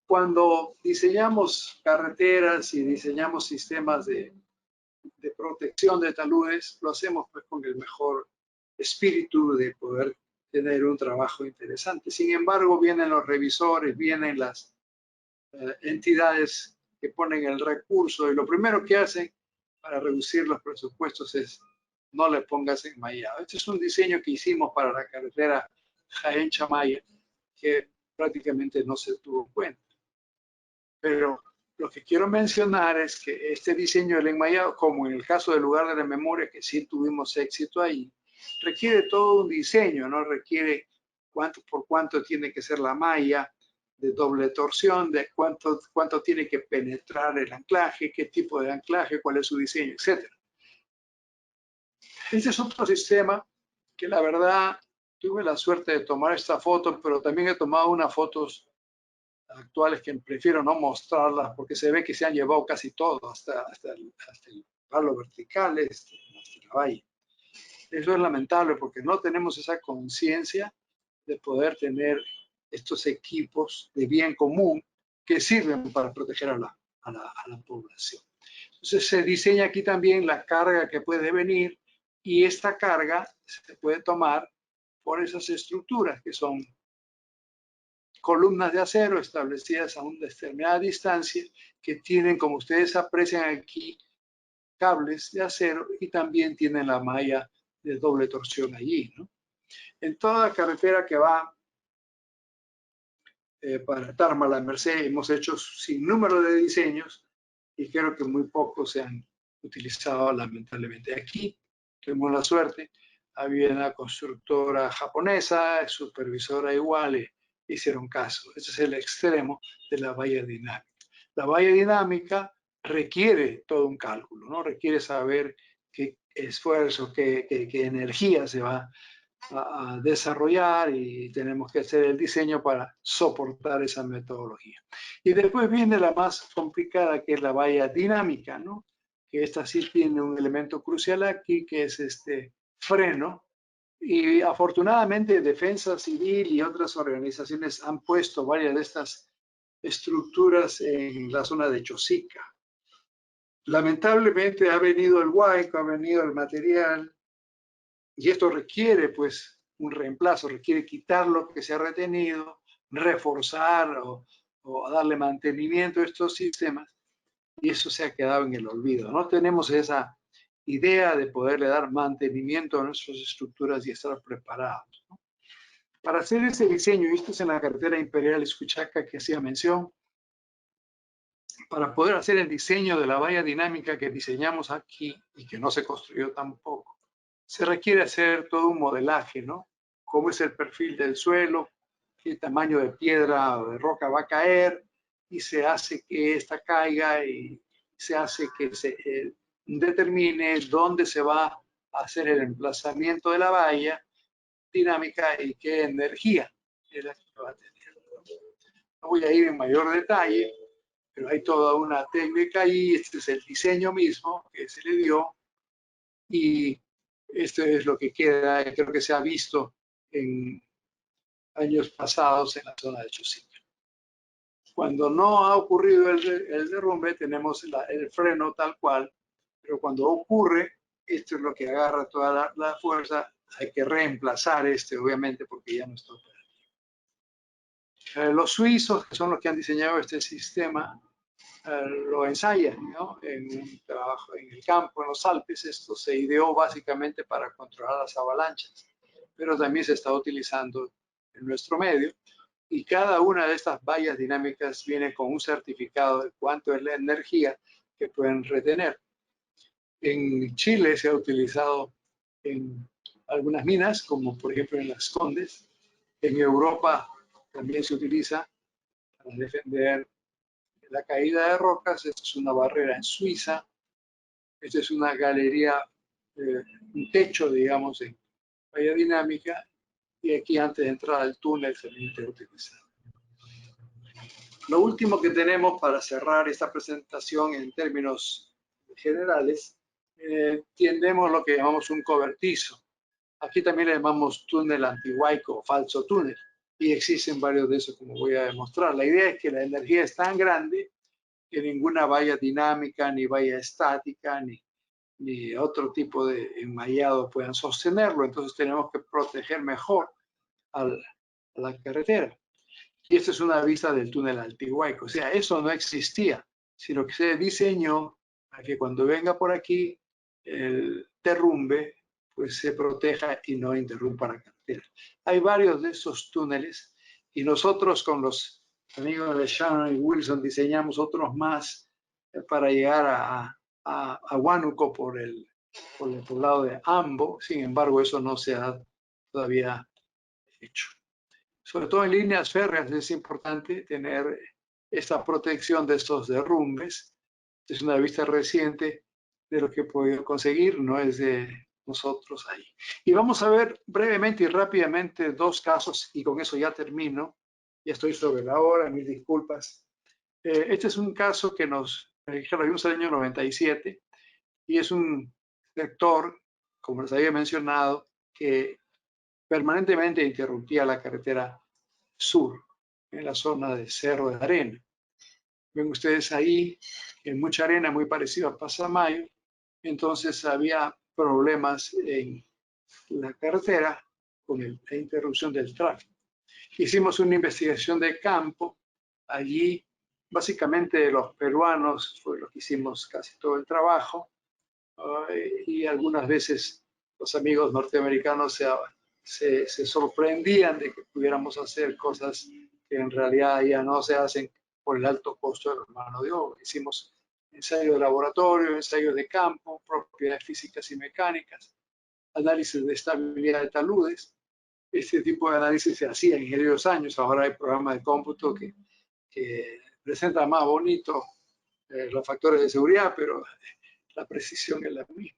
Cuando diseñamos carreteras y diseñamos sistemas de protección de taludes, lo hacemos pues con el mejor espíritu de poder tener un trabajo interesante. Sin embargo, vienen los revisores, vienen las entidades que ponen el recurso y lo primero que hacen para reducir los presupuestos es no le pongas enmallado. Este es un diseño que hicimos para la carretera Jaén-Chamaya que prácticamente no se tuvo en cuenta. Pero lo que quiero mencionar es que este diseño del enmallado, como en el caso del lugar de la memoria, que sí tuvimos éxito ahí, requiere todo un diseño, ¿no? Requiere por cuánto tiene que ser la malla de doble torsión, de cuánto tiene que penetrar el anclaje, qué tipo de anclaje, cuál es su diseño, etc. Este es otro sistema que la verdad tuve la suerte de tomar esta foto, pero también he tomado unas fotos actuales que prefiero no mostrarlas porque se ve que se han llevado casi todo, hasta el palo vertical, hasta la valla. Eso es lamentable porque no tenemos esa conciencia de poder tener estos equipos de bien común que sirven para proteger a la población. Entonces se diseña aquí también la carga que puede venir y esta carga se puede tomar por esas estructuras que son columnas de acero establecidas a una determinada distancia que tienen, como ustedes aprecian aquí, cables de acero y también tienen la malla de doble torsión allí, ¿no? En toda carretera que va para Tarma, La Merced, hemos hecho sin número de diseños y creo que muy pocos se han utilizado lamentablemente. Aquí tuvimos la suerte, había una constructora japonesa, supervisora igual, hicieron caso. Ese es el extremo de la valla dinámica. La valla dinámica requiere todo un cálculo, ¿no? Requiere saber qué esfuerzo, qué energía se va a desarrollar y tenemos que hacer el diseño para soportar esa metodología. Y después viene la más complicada, que es la valla dinámica, ¿no? Que esta sí tiene un elemento crucial aquí, que es este freno. Y afortunadamente Defensa Civil y otras organizaciones han puesto varias de estas estructuras en la zona de Chosica. Lamentablemente ha venido el huaico, ha venido el material, y esto requiere pues un reemplazo, requiere quitar lo que se ha retenido, reforzar o darle mantenimiento a estos sistemas, y eso se ha quedado en el olvido. No tenemos esa idea de poderle dar mantenimiento a nuestras estructuras y estar preparados, ¿no? Para hacer ese diseño, y esto es en la carretera Imperial Escuchaca que hacía mención, para poder hacer el diseño de la valla dinámica que diseñamos aquí y que no se construyó tampoco, se requiere hacer todo un modelaje, ¿no? Cómo es el perfil del suelo, qué tamaño de piedra o de roca va a caer, y se hace que esta caiga y se hace que se determine dónde se va a hacer el emplazamiento de la valla dinámica y qué energía es la que va a tener. No voy a ir en mayor detalle, pero hay toda una técnica y este es el diseño mismo que se le dio y esto es lo que queda, creo que se ha visto en años pasados en la zona de Chosica. Cuando no ha ocurrido el derrumbe, tenemos el freno tal cual, pero cuando ocurre, esto es lo que agarra toda la fuerza. Hay que reemplazar obviamente, porque ya no está operativo. Los suizos, que son los que han diseñado este sistema, lo ensayan, ¿no? En un trabajo en el campo, en los Alpes. Esto se ideó básicamente para controlar las avalanchas, pero también se está utilizando en nuestro medio. Y cada una de estas vallas dinámicas viene con un certificado de cuánto es la energía que pueden retener. En Chile se ha utilizado en algunas minas, como por ejemplo en Las Condes. En Europa también se utiliza para defender la caída de rocas. Esta es una barrera en Suiza. Esta es una galería, un techo, digamos, en valla dinámica. Y aquí antes de entrar al túnel se ha utilizado. Lo último que tenemos para cerrar esta presentación en términos generales, tenemos lo que llamamos un cobertizo. Aquí también le llamamos túnel antihuaico o falso túnel. Y existen varios de esos, como voy a demostrar. La idea es que la energía es tan grande que ninguna valla dinámica, ni valla estática, ni otro tipo de enmallado puedan sostenerlo. Entonces tenemos que proteger mejor a la carretera. Y esta es una vista del túnel Antihuayco. O sea, eso no existía, sino que se diseñó para que cuando venga por aquí el derrumbe, pues se proteja y no interrumpa la carretera. Hay varios de esos túneles y nosotros con los amigos de Shannon y Wilson diseñamos otros más para llegar a Huánuco por el poblado de Ambo. Sin embargo, eso no se ha todavía hecho. Sobre todo en líneas férreas es importante tener esta protección de estos derrumbes. Es una vista reciente de lo que he podido conseguir, no es de nosotros ahí. Y vamos a ver brevemente y rápidamente dos casos y con eso ya termino. Ya estoy sobre la hora, mis disculpas. Este es un caso que nos vimos en el año 97 y es un sector, como les había mencionado, que permanentemente interrumpía la carretera sur, en la zona de Cerro de Arena. Ven ustedes ahí, en mucha arena, muy parecido a Pasamayo. Entonces había problemas en la carretera con la interrupción del tráfico. Hicimos una investigación de campo. Allí, básicamente, los peruanos fue lo que hicimos casi todo el trabajo. Y algunas veces los amigos norteamericanos se sorprendían de que pudiéramos hacer cosas que en realidad ya no se hacen por el alto costo de la mano de obra. Hicimos ensayos de laboratorio, ensayos de campo, propiedades físicas y mecánicas, análisis de estabilidad de taludes. Este tipo de análisis se hacía en aquellos años. Ahora hay programas de cómputo que presentan más bonito los factores de seguridad, pero la precisión es la misma.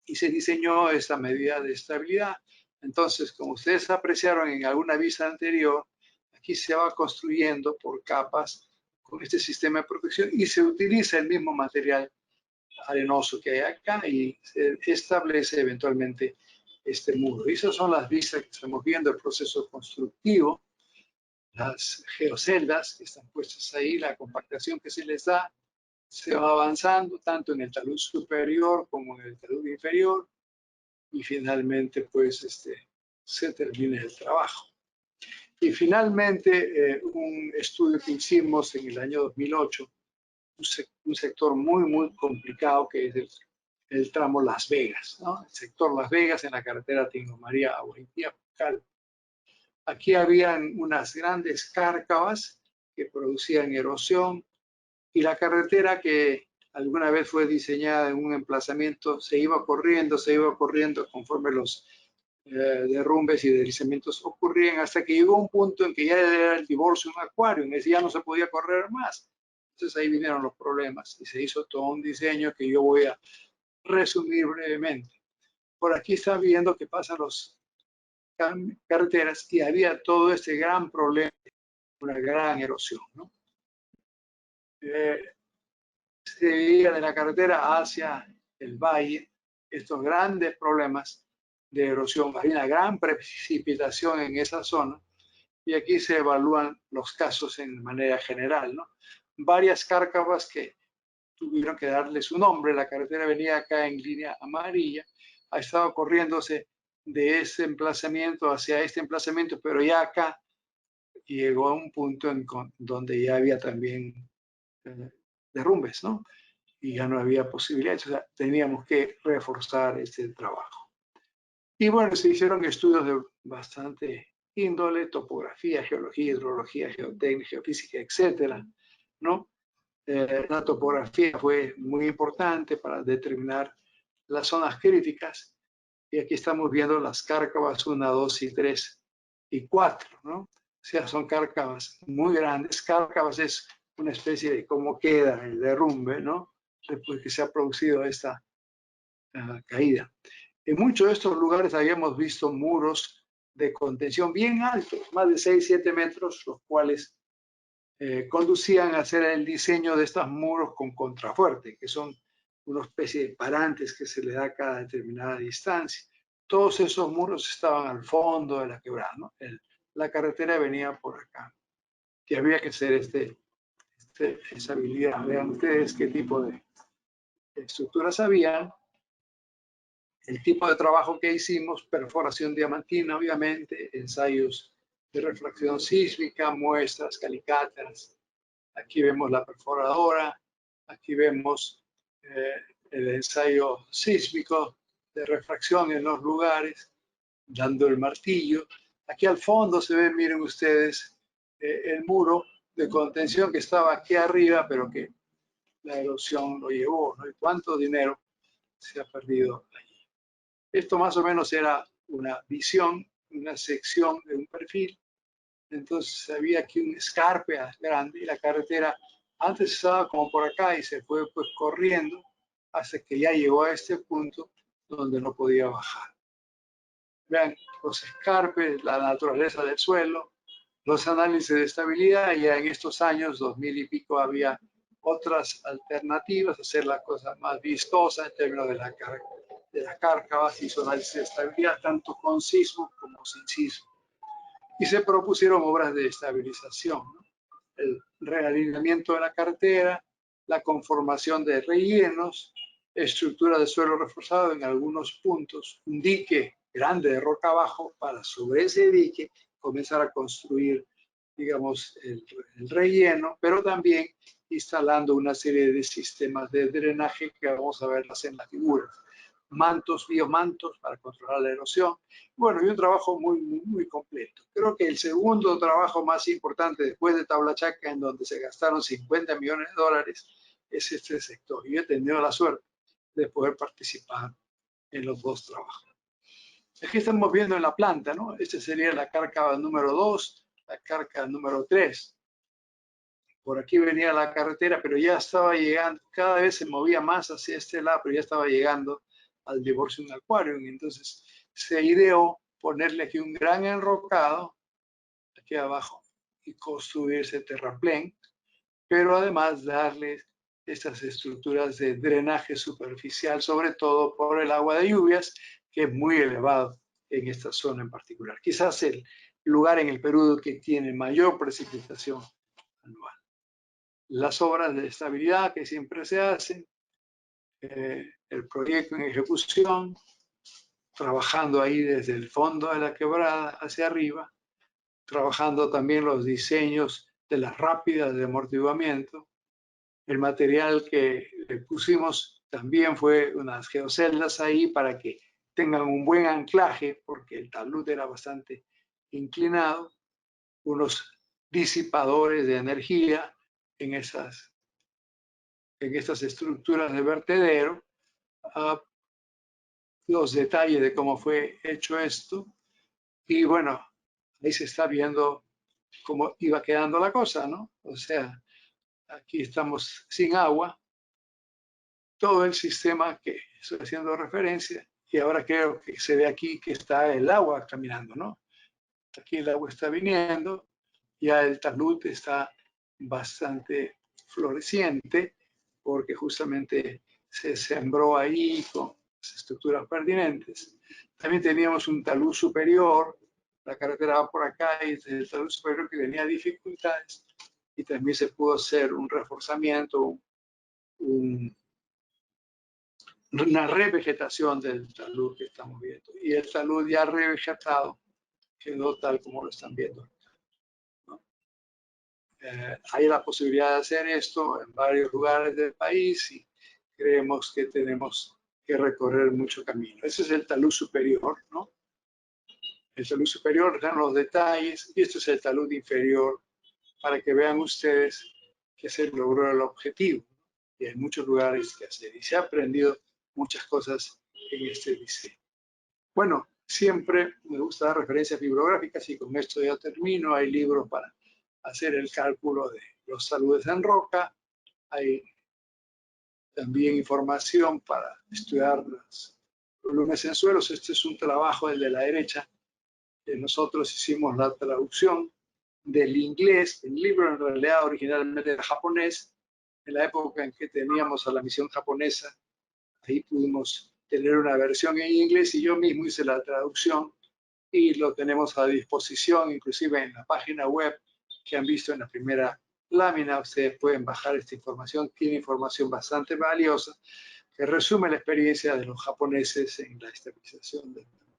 Y se diseñó esta medida de estabilidad. Entonces, como ustedes apreciaron en alguna vista anterior, aquí se va construyendo por capas con este sistema de protección y se utiliza el mismo material arenoso que hay acá y se establece eventualmente este muro. Y esas son las vistas que estamos viendo, el proceso constructivo, las geoceldas que están puestas ahí, la compactación que se les da, se va avanzando tanto en el talud superior como en el talud inferior y finalmente pues se termina el trabajo. Y finalmente un estudio que hicimos en el año 2008, un sector muy complicado que es el tramo Las Vegas, ¿no? El sector Las Vegas en la carretera Tingo María a Huaytía. Aquí habían unas grandes cárcavas que producían erosión y la carretera, que alguna vez fue diseñada en un emplazamiento, se iba corriendo conforme los derrumbes y deslizamientos ocurrían, hasta que llegó un punto en que ya era el divorcio un acuario, en ese ya no se podía correr más. Entonces ahí vinieron los problemas y se hizo todo un diseño que yo voy a resumir brevemente. Por aquí están viendo que pasan las carreteras y había todo este gran problema, una gran erosión, ¿no? Se veía de la carretera hacia el valle estos grandes problemas de erosión. Hay una gran precipitación en esa zona y aquí se evalúan los casos en manera general, ¿no? Varias cárcavas que tuvieron que darle su nombre. La carretera venía acá en línea amarilla, ha estado corriéndose de ese emplazamiento hacia este emplazamiento, pero ya acá llegó a un punto donde ya había también derrumbes, ¿no? Y ya no había posibilidades, o sea, teníamos que reforzar este trabajo. Y bueno, se hicieron estudios de bastante índole, topografía, geología, hidrología, geotecnia, geofísica, etcétera, ¿no? La topografía fue muy importante para determinar las zonas críticas. Y aquí estamos viendo las cárcavas 1, 2 y 3 y 4, ¿no? O sea, son cárcavas muy grandes. Cárcavas es una especie de cómo queda el derrumbe, ¿no? Después que se ha producido esta caída. En muchos de estos lugares habíamos visto muros de contención bien altos, más de 6, 7 metros, los cuales conducían a hacer el diseño de estos muros con contrafuerte, que son una especie de parantes que se le da a cada determinada distancia. Todos esos muros estaban al fondo de la quebrada, ¿no? La carretera venía por acá. Y había que hacer esa habilidad. Vean ustedes qué tipo de estructuras había. El tipo de trabajo que hicimos, perforación diamantina, obviamente, ensayos de refracción sísmica, muestras, calicáteras. Aquí vemos la perforadora, aquí vemos el ensayo sísmico de refracción en los lugares, dando el martillo. Aquí al fondo se ve, miren ustedes, el muro de contención que estaba aquí arriba, pero que la erosión lo llevó, ¿no? ¿Y cuánto dinero se ha perdido allí? Esto más o menos era una visión, una sección de un perfil. Entonces había aquí un escarpe grande y la carretera antes estaba como por acá y se fue pues corriendo hasta que ya llegó a este punto donde no podía bajar. Vean los escarpes, la naturaleza del suelo, los análisis de estabilidad. Ya en estos años, 2000 y pico, había otras alternativas, hacer la cosa más vistosa en términos de las cárcavas y su análisis de estabilidad, tanto con sismo como sin sismo. y se propusieron obras de estabilización, ¿no? El realineamiento de la carretera, la conformación de rellenos, estructura de suelo reforzado en algunos puntos, un dique grande de roca abajo para sobre ese dique comenzar a construir, digamos, el relleno, pero también instalando una serie de sistemas de drenaje que vamos a verlas en las figuras. Mantos, biomantos para controlar la erosión. Bueno, y un trabajo muy completo. Creo que el segundo trabajo más importante después de Tablachaca, en donde se gastaron 50 millones de dólares, es este sector. Y he tenido la suerte de poder participar en los dos trabajos. Aquí estamos viendo en la planta, ¿no? Esta sería la carga número 2, la carga número 3. Por aquí venía la carretera, pero ya estaba llegando, cada vez se movía más hacia este lado, pero ya estaba llegando al Divorcium Aquarium. Entonces se ideó ponerle aquí un gran enrocado, aquí abajo, y construir ese terraplén, pero además darle estas estructuras de drenaje superficial, sobre todo por el agua de lluvias, que es muy elevado en esta zona en particular. Quizás el lugar en el Perú que tiene mayor precipitación anual. Las obras de estabilidad que siempre se hacen, el proyecto en ejecución, trabajando ahí desde el fondo de la quebrada hacia arriba, trabajando también los diseños de las rápidas de amortiguamiento. El material que le pusimos también fue unas geoceldas ahí para que tengan un buen anclaje, porque el talud era bastante inclinado, unos disipadores de energía en estas estructuras de vertedero, los detalles de cómo fue hecho esto, y bueno, ahí se está viendo cómo iba quedando la cosa, ¿no? O sea, aquí estamos sin agua, todo el sistema que estoy haciendo referencia, y ahora creo que se ve aquí que está el agua caminando, ¿no? Aquí el agua está viniendo, ya el talud está bastante floreciente, porque justamente se sembró ahí con las estructuras pertinentes. También teníamos un talud superior, la carretera va por acá, y el talud superior que tenía dificultades, y también se pudo hacer un reforzamiento, una revegetación del talud que estamos viendo. Y el talud ya revegetado quedó tal como lo están viendo. ¿No? Hay la posibilidad de hacer esto en varios lugares del país y creemos que tenemos que recorrer mucho camino. Ese es el talud superior, ¿no? El talud superior están los detalles y esto es el talud inferior para que vean ustedes que se logró el objetivo. Y hay muchos lugares que hacer y se ha aprendido muchas cosas en este diseño. Bueno, siempre me gusta dar referencias bibliográficas y con esto ya termino. Hay libros para hacer el cálculo de los taludes en roca. Hay también información para estudiar los volúmenes en suelos. Este es un trabajo, el de la derecha, que nosotros hicimos la traducción del inglés. El libro en realidad originalmente era japonés. En la época en que teníamos a la misión japonesa, ahí pudimos tener una versión en inglés y yo mismo hice la traducción y lo tenemos a disposición, inclusive en la página web que han visto en la primera lámina. Ustedes pueden bajar esta información, tiene información bastante valiosa que resume la experiencia de los japoneses en la estabilización del talud.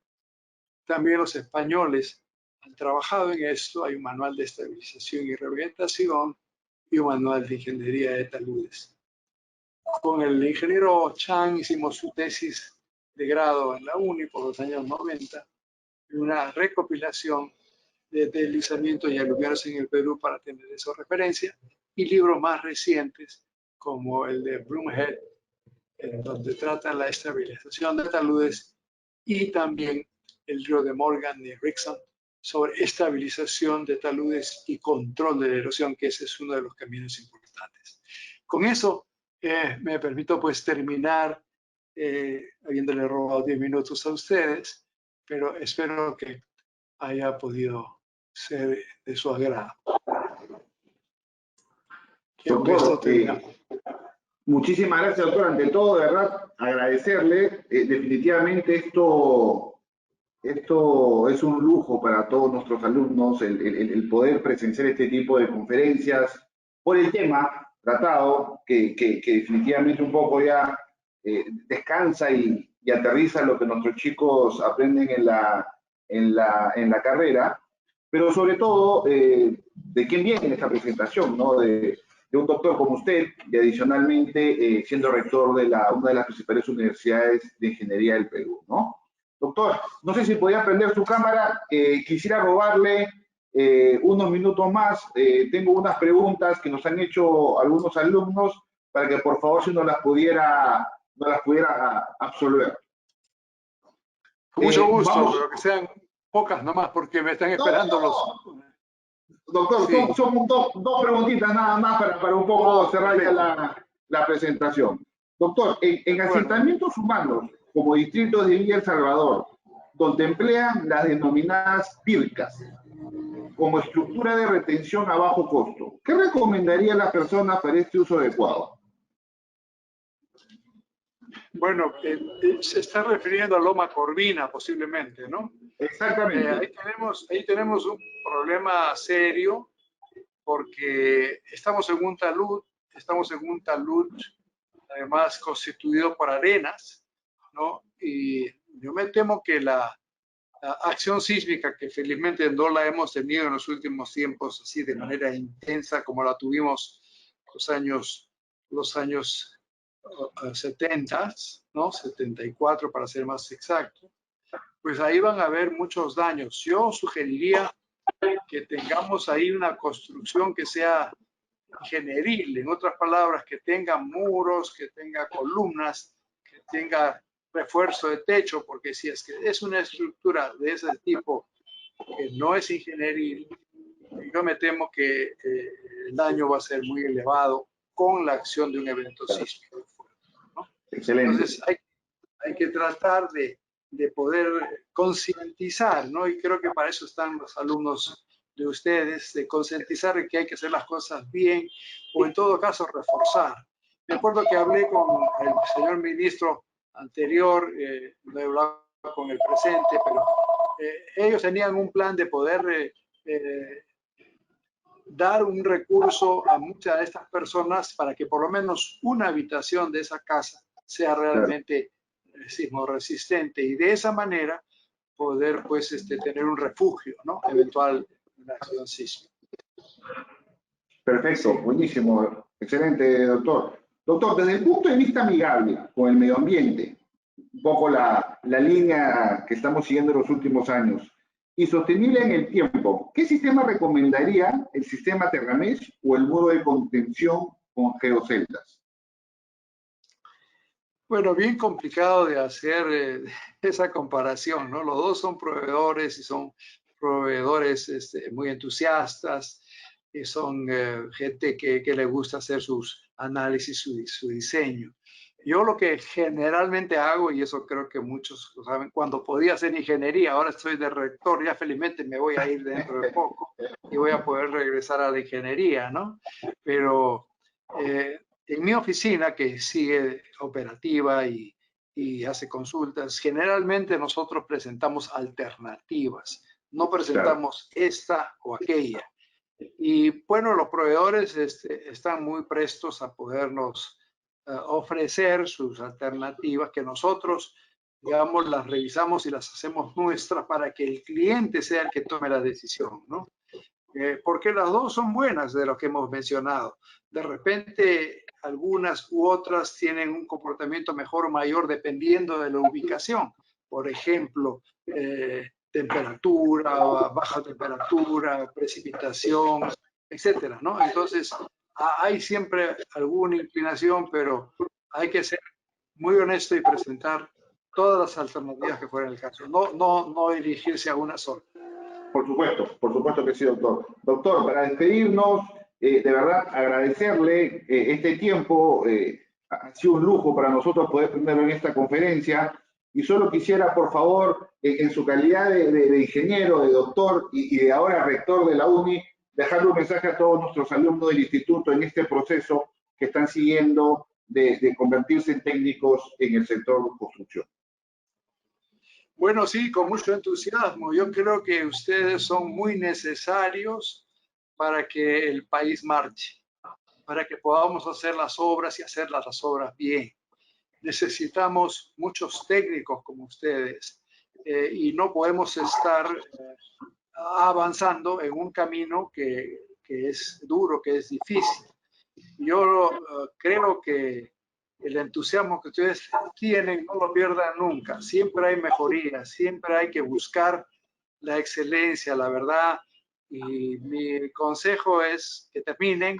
También los españoles han trabajado en esto. Hay un manual de estabilización y revegetación y un manual de ingeniería de taludes. Con el ingeniero Chang hicimos su tesis de grado en la UNI por los años 90, una recopilación de deslizamientos y aluviones en el Perú para tener eso referencia, y libros más recientes como el de Broomhead, en donde trata la estabilización de taludes, y también el libro de Morgan y Rickson sobre estabilización de taludes y control de la erosión, que ese es uno de los caminos importantes. Con eso me permito pues terminar, habiéndole robado 10 minutos a ustedes, pero espero que haya podido ser de su agrado. Doctor, muchísimas gracias, doctor. Ante todo, de verdad, agradecerle. Definitivamente esto Esto es un lujo para todos nuestros alumnos, el poder presenciar este tipo de conferencias por el tema tratado, que definitivamente un poco ya descansa y aterriza lo que nuestros chicos aprenden en la carrera, pero sobre todo de quién viene esta presentación, ¿no? De un doctor como usted y adicionalmente siendo rector de una de las principales universidades de ingeniería del Perú, ¿no? Doctor, no sé si podía prender su cámara, quisiera robarle unos minutos más, tengo unas preguntas que nos han hecho algunos alumnos para que por favor si nos las pudiera absolver. Con mucho gusto, vamos. pero que sean pocas nomás porque me están esperando los... Doctor, Sí. son dos preguntitas nada más para un poco cerrar ya la presentación. Doctor, en asentamientos humanos, como distritos de Villa El Salvador, donde emplean las denominadas pircas como estructura de retención a bajo costo, ¿qué recomendaría a las personas para este uso adecuado? Bueno, se está refiriendo a Loma Corvina posiblemente, ¿no? Exactamente. Ahí tenemos un problema serio porque estamos en un talud además constituido por arenas, ¿no? Y yo me temo que la acción sísmica, que felizmente no la hemos tenido en los últimos tiempos así de manera intensa como la tuvimos los años 70, ¿no? 74 para ser más exacto, pues ahí van a haber muchos daños. Yo sugeriría que tengamos ahí una construcción que sea ingenieril, en otras palabras, que tenga muros, que tenga columnas, que tenga refuerzo de techo, porque si es que es una estructura de ese tipo que no es ingenieril, yo me temo que el daño va a ser muy elevado con la acción de un evento sísmico. ¿No? Excelente. Entonces hay que tratar de poder concientizar, ¿no? Y creo que para eso están los alumnos de ustedes, de concientizar de que hay que hacer las cosas bien o en todo caso reforzar. Me acuerdo que hablé con el señor ministro anterior, no he hablado con el presente, pero ellos tenían un plan de poder dar un recurso a muchas de estas personas para que por lo menos una habitación de esa casa sea realmente sismo resistente y de esa manera poder pues tener un refugio, ¿no? Eventual una acción sísmica. Perfecto, buenísimo, excelente, doctor. Doctor, desde el punto de vista amigable con el medio ambiente, un poco la línea que estamos siguiendo en los últimos años, y sostenible en el tiempo, ¿qué sistema recomendaría, el sistema Terramesh o el muro de contención con geoceldas? Bueno, bien complicado de hacer esa comparación, ¿no? Los dos son proveedores y son proveedores muy entusiastas y son gente que le gusta hacer sus análisis, su diseño. Yo lo que generalmente hago, y eso creo que muchos lo saben, cuando podía hacer ingeniería, ahora estoy de rector, ya felizmente me voy a ir dentro de poco y voy a poder regresar a la ingeniería, ¿no? Pero en mi oficina, que sigue operativa y hace consultas, generalmente nosotros presentamos alternativas, no presentamos esta o aquella. Y bueno, los proveedores están muy prestos a podernos ofrecer sus alternativas que nosotros, digamos, las revisamos y las hacemos nuestras para que el cliente sea el que tome la decisión, ¿no? Porque las dos son buenas de lo que hemos mencionado. De repente, algunas u otras tienen un comportamiento mejor o mayor dependiendo de la ubicación. Por ejemplo, temperatura, baja temperatura, precipitación, etcétera, ¿no? Entonces, hay siempre alguna inclinación, pero hay que ser muy honesto y presentar todas las alternativas que fueran el caso. No dirigirse a una sola. Por supuesto que sí, doctor. Doctor, para despedirnos, de verdad agradecerle este tiempo, ha sido un lujo para nosotros poder tenerlo en esta conferencia y solo quisiera, por favor, en su calidad de ingeniero, de doctor y de ahora rector de la UNI, dejarle un mensaje a todos nuestros alumnos del instituto en este proceso que están siguiendo de convertirse en técnicos en el sector construcción. Bueno, sí, con mucho entusiasmo. Yo creo que ustedes son muy necesarios para que el país marche, para que podamos hacer las obras y hacer las obras bien. Necesitamos muchos técnicos como ustedes y no podemos estar avanzando en un camino que es duro, que es difícil. Yo creo que el entusiasmo que ustedes tienen no lo pierdan nunca. Siempre hay mejorías, siempre hay que buscar la excelencia, la verdad. Y mi consejo es que terminen,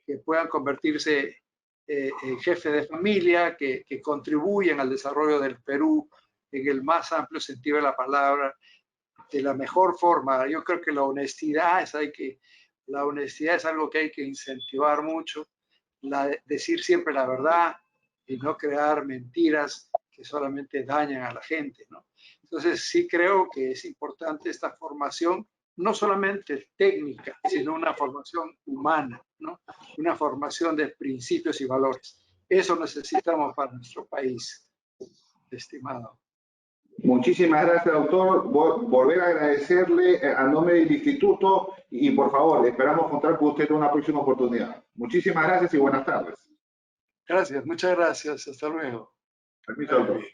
que puedan convertirse en jefes de familia, que contribuyan al desarrollo del Perú en el más amplio sentido de la palabra, de la mejor forma. Yo creo que la honestidad es algo que hay que incentivar mucho, decir siempre la verdad y no crear mentiras que solamente dañan a la gente, ¿no? Entonces sí creo que es importante esta formación, no solamente técnica, sino una formación humana, ¿no? Una formación de principios y valores. Eso necesitamos para nuestro país, estimado. Muchísimas gracias, doctor. Volver a agradecerle a nombre del instituto y por favor, esperamos contar con usted en una próxima oportunidad. Muchísimas gracias y buenas tardes. Gracias, muchas gracias. Hasta luego. Permiso, doctor.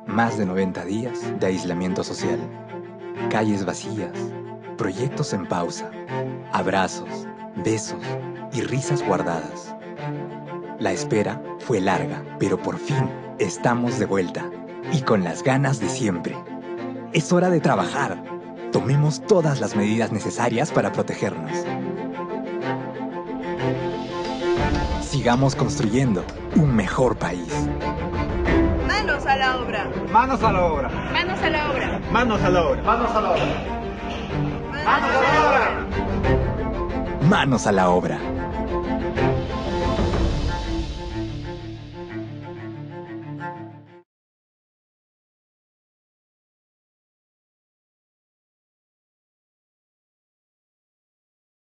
Más de 90 días de aislamiento social. Calles vacías, proyectos en pausa, abrazos, besos y risas guardadas. La espera fue larga, pero por fin estamos de vuelta y con las ganas de siempre. Es hora de trabajar. Tomemos todas las medidas necesarias para protegernos. Sigamos construyendo un mejor país. Manos a la obra. Manos a la obra. Manos a la obra. Manos a la obra. Manos a la obra. Manos a la obra. Manos a la obra.